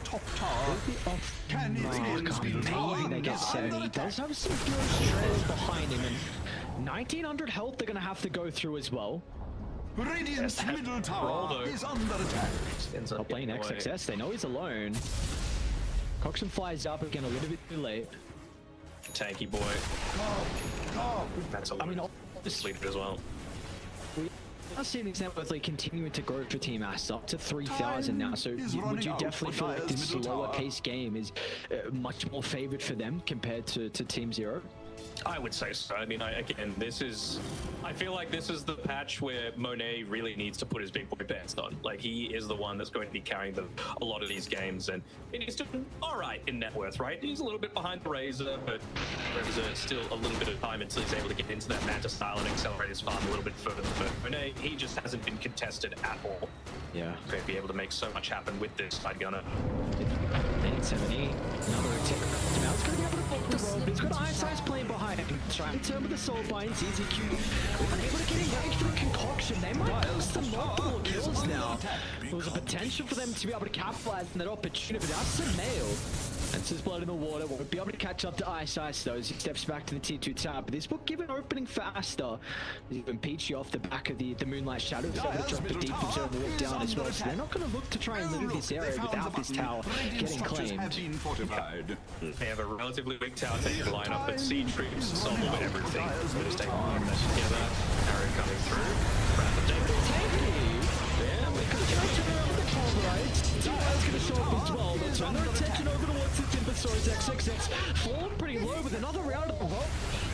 Top tower. Can its ends be drawing they get 70. He does have some good trails behind him, and 1900 health they're going to have to go through as well. Radiant's middle tower is under attack. Not playing XXS, they know he's alone. Coxon flies up again a little bit too late. Tanky boy. That's a little sleep as well. I've seen example of like continuing to grow for Team Aster up to 3,000 now, so would you definitely feel like this slower pace game is much more favored for them compared to Team Zero? I would say so. I mean, I feel like this is the patch where Monet really needs to put his big boy pants on. Like, he is the one that's going to be carrying a lot of these games, and he's doing all right in net worth, right? He's a little bit behind the Razor, but there's still a little bit of time until he's able to get into that Manta style and accelerate his farm a little bit further. But Monet, he just hasn't been contested at all. Yeah. Going to be able to make so much happen with this side gunner. 70, another tick. Now it's going to be able to block the road, but he's got Ice playing in behind him. Trying to turn with the soul bind. ZZQ unable to get engaged through concoction. They might lose some multiple kills now. There was a potential for them to be able to capitalize on that opportunity, but that's a nail. That's his blood in the water. Won't be able to catch up to Ice though as he steps back to the tier 2 tab. But this will give an opening for Aster. He's even Peachy off the back of the Moonlight Shadow. So they drop the deep observer walk down as well. So they're not going to look to try and live this area without this tower getting claimed. They have a relatively weak tower taking line up, but Siege Troops solve everything. We're just taking one mesh together. Arrow coming through. Rapid Yeah, we could try to turn around the pulverize. T-Wire's going to show up as well. They'll turn their attention over towards the Timbersaur's XXX. Falling pretty low with another round of the rope.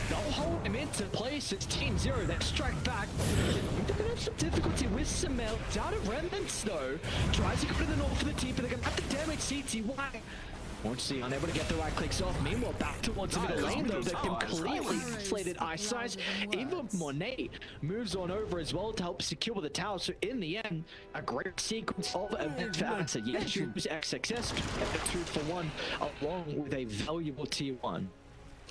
They'll hold him into place as Team Zero. They strike back. They're going to have some difficulty with Samel. Down at Remnants though. Tries to go to the north for the team, but they're going to have to damage CTY. Won't see, unable to get the right clicks off. Meanwhile, back towards the middle lane, though, they've completely inflated Ice Size. Even Monet moves on over as well to help secure the tower. So in the end, a great sequence of events for Aster. Yes, choose XXS, 2-for-1, along with a valuable tier 1.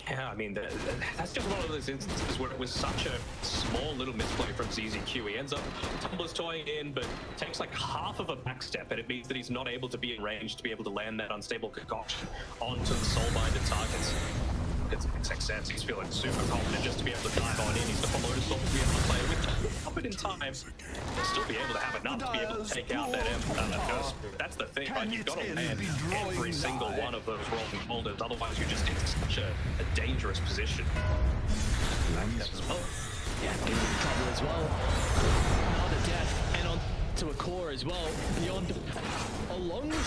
Yeah, I mean, that's just one of those instances where it was such a small little misplay from ZZQ. He ends up tumblers toying in, but takes like half of a back step, and it means that he's not able to be in range to be able to land that unstable concoction onto the soul-minded targets. It's XXS, he's feeling super confident just to be able to dive on in. He's got the Lotus Storm to be able to play with. Up it in time, he'll still be able to have enough to be able to take out that Ghost. That's the thing, right? You've got to land every single one of those rolling boulders, otherwise you're just in such a dangerous position. As well. Yeah, getting in trouble as well. Another death, and on to a core as well. Beyond, along with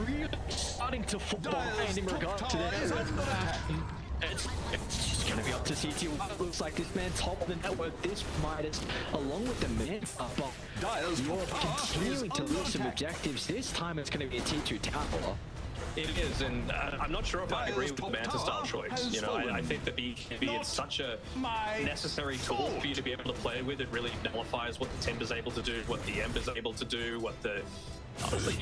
70, really starting to fall behind in regard to that. It's just going to be up to CT. It looks like this man top of the network, this Midas, along with the man up. You're continuing to lose some objectives. This time it's going to be a T2 tower. It is, and I'm not sure if I agree with the Manta style choice. You know, I think that BKB is such a necessary tool for you to be able to play with. It really nullifies what the Timber's able to do, what the Ember's able to do, what the... Honestly,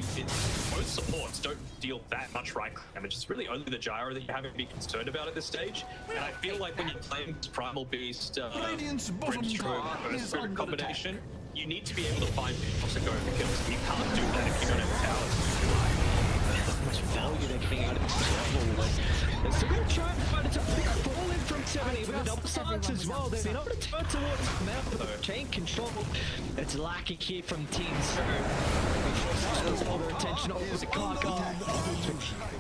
most supports don't deal that much right damage. It's really only the Gyro that you have to be concerned about at this stage. And I feel like when you're playing this Primal Beast, Brimstroke, Burst Spirit combination, you need to be able to find people to go for kills. You can't do that if you don't have towers. Much value they're getting out of this level. They're still going to try and find it. It's a big fall in from 70 with a double silence as well. They've been able to turn towards Mel with the chain control. It's lacking here from Team Zero. They force all their attention over the clock on.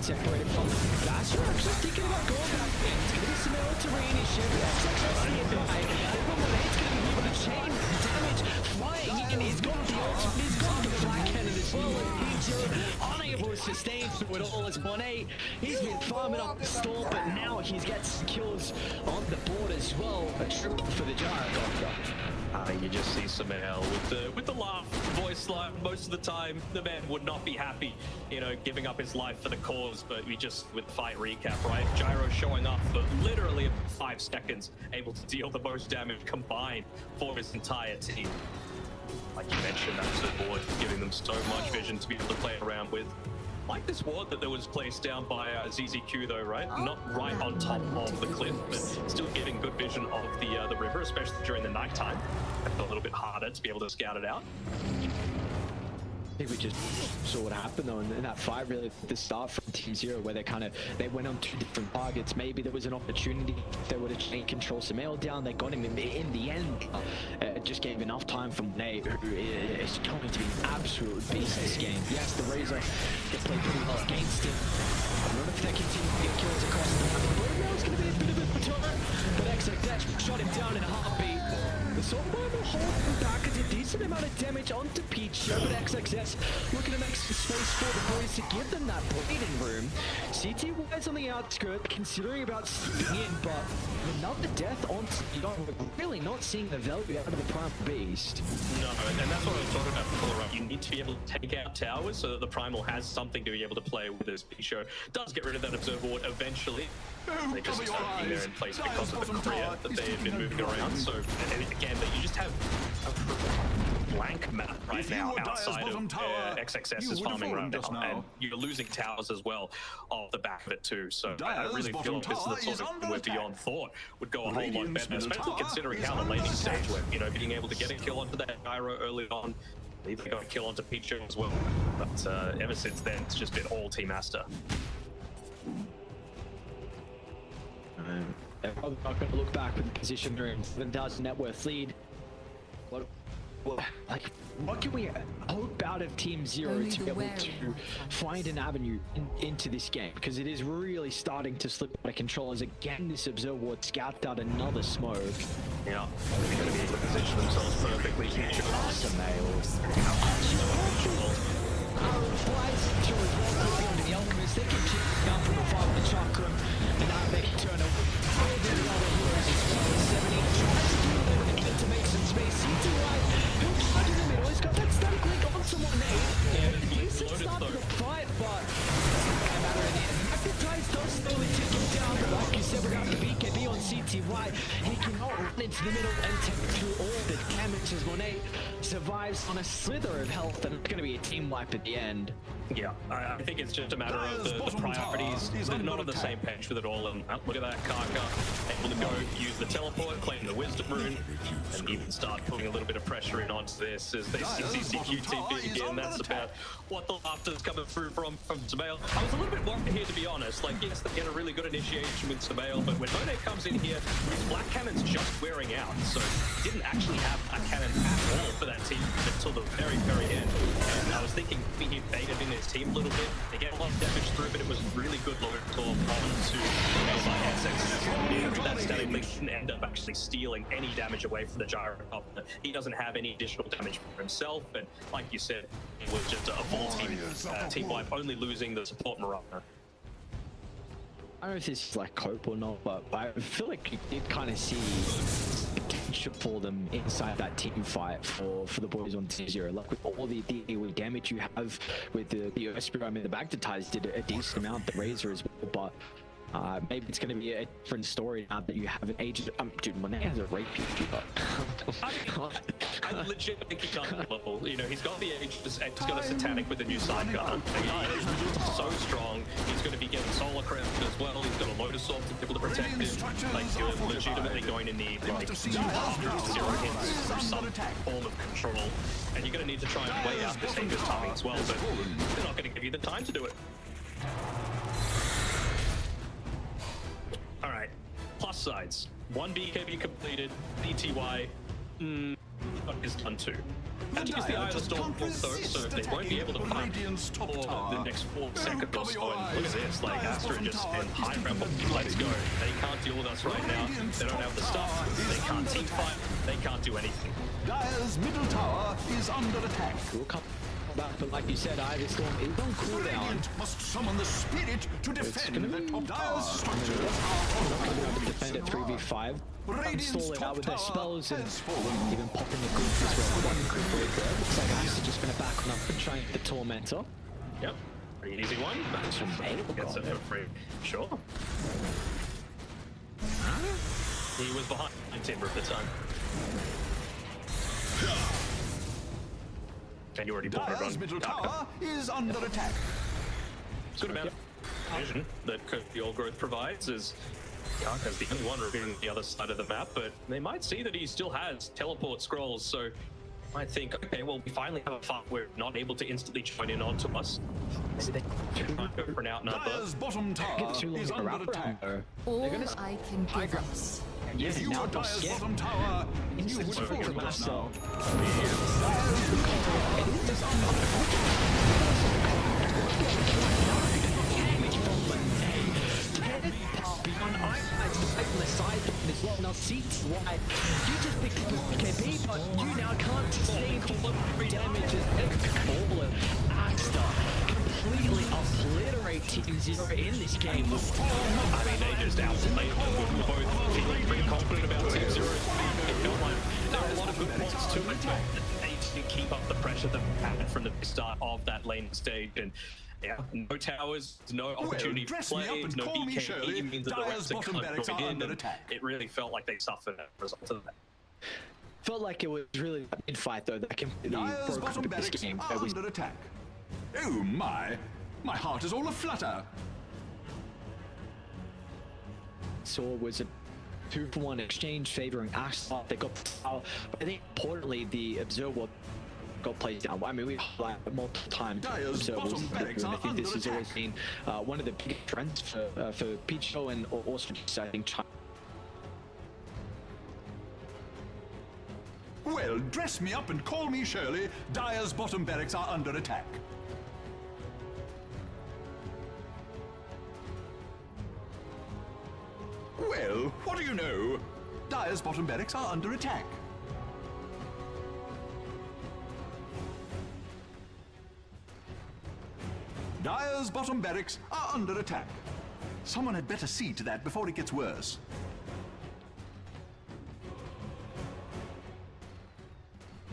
Separated from Aster. Actually thinking about going back in. It's going to be some terrain issue. That's actually it by. It's going to be able to chain damage flying in. He's got the ultimate. He's got the Black Cannon as well. Unable to sustain through it all as Monet. He's been farming up the storm, but now he gets kills on the board as well. A triple for the Giant Doctor. You just see Samel with the laugh, voice line. Most of the time, the man would not be happy, you know, giving up his life for the cause. But we just, with the fight recap, right? Gyro showing up for literally 5 seconds, able to deal the most damage combined for his entire team. Like you mentioned, that's the board giving them so much vision to be able to play around with. Like this ward that was placed down by ZZQ though, right? Not right on top of the cliff, but still giving good vision of the river, especially during the nighttime. It's a little bit harder to be able to scout it out. I think we just saw what happened though in that fight, really, at the start from Team Zero, where they went on 2 different targets. Maybe there was an opportunity if they would have chain control Samel down. They got him in the end. It just gave enough time for Monet, who is going to be an absolute beast this game. Yes, the Razor gets played pretty well against him. I don't know if they continue to get kills across the map. But it's going to be a bit of a return. But XXX shot him down in a heartbeat. The Soulboy will hold him back at a decent amount of damage onto Peach, but XXS looking to make some space for the boys to give them that bleeding room. CTY's on the outskirts, considering about stepping in, but another death on Tidon, really not seeing the value out of the Primal Beast. No, and that's what I was talking about before, right? You need to be able to take out towers so that the Primal has something to be able to play with as Picho does get rid of that Observer Ward eventually. They just stuck in there in place because of the career that they have been moving around. So, and again, that you just have a blank map, right? right If now you were Dire's outside of bottom tower, XXS you is would have farming fallen right just now, now. and you're losing towers as well off the back of it too. So I Dire's really feel bottom like this is tower the sort is of under where attack. Beyond Thought would go a whole lot Radiant's better, middle especially tower considering is how the under laning attack. stage went. You know, being able to get a kill onto that gyro early on, even got a kill onto Pichu as well. But ever since then, it's just been all Team Aster. They're probably not going to look back with the position they're in. 7,000 net worth lead. What can we hope out of Team Zero Only to the be able wary to will find an avenue into this game? Because it is really starting to slip out of control as again this Observer Ward scouts out another smoke. Yeah, they're going to be able to position themselves perfectly. Pichu The Alchemist, they can keep down from the fire with the chakram, and now they can turn away the other heroes as well. 70 tries to do a little bit to make some space. CTY, he'll try to the middle. He's got that stun click on someone there. Yeah, At least it's loaded not though. the fight, but it doesn't matter in the end. Magnetize does slowly take him down, but like you said, we got the BKB on CTY. He cannot run into the middle and take through all the damage as Monet survives on a slither of health, and it's going to be a team wipe at the end. Yeah, I think it's just a matter of the priorities. They're not on the same page with it all. And look at that, Kaka able to go use the teleport, claim the Wisdom Rune, and even start putting a little bit of pressure in onto this as they see CCQTP again. That's about what the laughter's coming through from Samael. I was a little bit worried here, to be honest. Like, yes, they get a really good initiation with Samael, but when Monet comes in here, his Black Cannon's just wearing out, so he didn't actually have Black Cannon at all for that team until the very, very end. And I was thinking maybe he baited in his team a little bit. They get a lot of damage through, but it was really good load talk onto by SX. That static link didn't end up actually stealing any damage away from the gyro. He doesn't have any additional damage for himself, and like you said, it was just a full team wipe, only losing the support Marana. I don't know if this is like cope or not, but I feel like you did kind of see potential for them inside that team fight for the boys on Team Zero. Like with all the AoE damage you have with the Esper, I mean the Magnetize did a decent amount, the Razor as well, but maybe it's going to be a different story now that you have an agent. Dude, Monet has a rape I legitimately think he's on the level. You know, he's got the Aegis and he's got a Satanic with a new sidegun. He's so strong. He's going to be getting Solar Crest as well. He's got a Lotus Orb to be able to protect him. Like, you're legitimately going to need like 0 hits from some form of control. And you're going to need to try and weigh out this Aegis timing as well, but they're not going to give you the time to do it. Alright, plus sides. 1 BKB completed, BTY, is done too. And use the Eye of the Storm also, so they won't be able to fight for the next 4 seconds or so. And look at this, like Aster just in high rebel, let's go. They can't deal with us right now. They don't have the stuff, they can't team fight, they can't do anything. Dire's middle tower is under attack. We'll come back, but like you said, Eye of the Storm is on cooldown. Radiant must summon the spirit to defend the top tower. Dire's structures Not are going to be able to defend at 3v5. Stall it out with their spells and even popping the group as well. One quick break there. Looks like Aster just going to back on up and try the Tormentor. Yep, pretty easy one. That's amazing. Gets it for free. Sure. He was behind Timber at the time. And you already bought it Dire's on middle Kaka. tower is under attack. Good amount of vision that the Old Growth provides is Kaka's the only one revealing the other side of the map, but they might see that he still has teleport scrolls, so might think, okay, well, we finally have a fight we're not able to instantly join in onto us. They might go for an outnumber. Dire's bottom tower Get too long is to under wrap attack. around. All They're gonna I can give us. Yes, If you now were they'll Dire's skip. bottom tower, you Instant would have smoke fallen from just Aster. now. Now seats wide. You just picked up a BKB, but you now can't sustain delivery damage as Baller Aster completely obliterate Team Zero in this game. I mean, they just outplayed them. We were both feeling pretty confident about Team Zero's speed. It felt like there were a lot of good points to it. They didn't keep up the pressure that we had from the start of that lane stage. And yeah, no towers, no opportunity to dress me play, up and no call me Shirley. BKB means that the Dire's rest are bottom kind of barracks going are in, under and attack. it really felt like they suffered as a result of that. felt like it was really a mid-fight though that completely Dyer's broke bottom up this barracks game. are under attack. Oh my! My heart is all aflutter. Saw was a 2-for-1 exchange favoring Aster. They got power, but I think importantly the observer got placed down. I mean, we highlight multiple times. Dyer's bottom barracks and I are think this under has always attack. been one of the big trends for Picho and also just, I think China. Well, dress me up and call me Shirley. Dyer's bottom barracks are under attack. Well, what do you know? Dyer's bottom barracks are under attack. Dyer's bottom barracks are under attack. Someone had better see to that before it gets worse.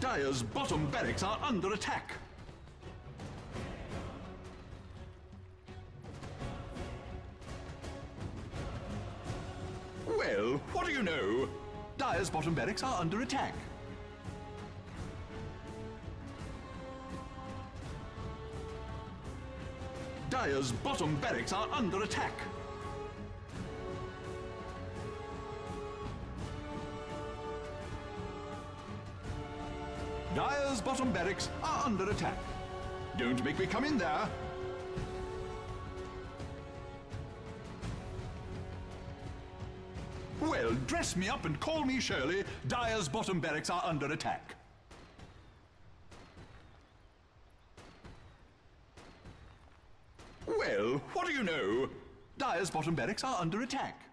Dyer's bottom barracks are under attack. Well, what do you know? Dyer's bottom barracks are under attack. Dyer's bottom barracks are under attack. Dyer's bottom barracks are under attack. Don't make me come in there. Well, dress me up and call me Shirley. Dyer's bottom barracks are under attack. Well, what do you know? Dyer's bottom barracks are under attack.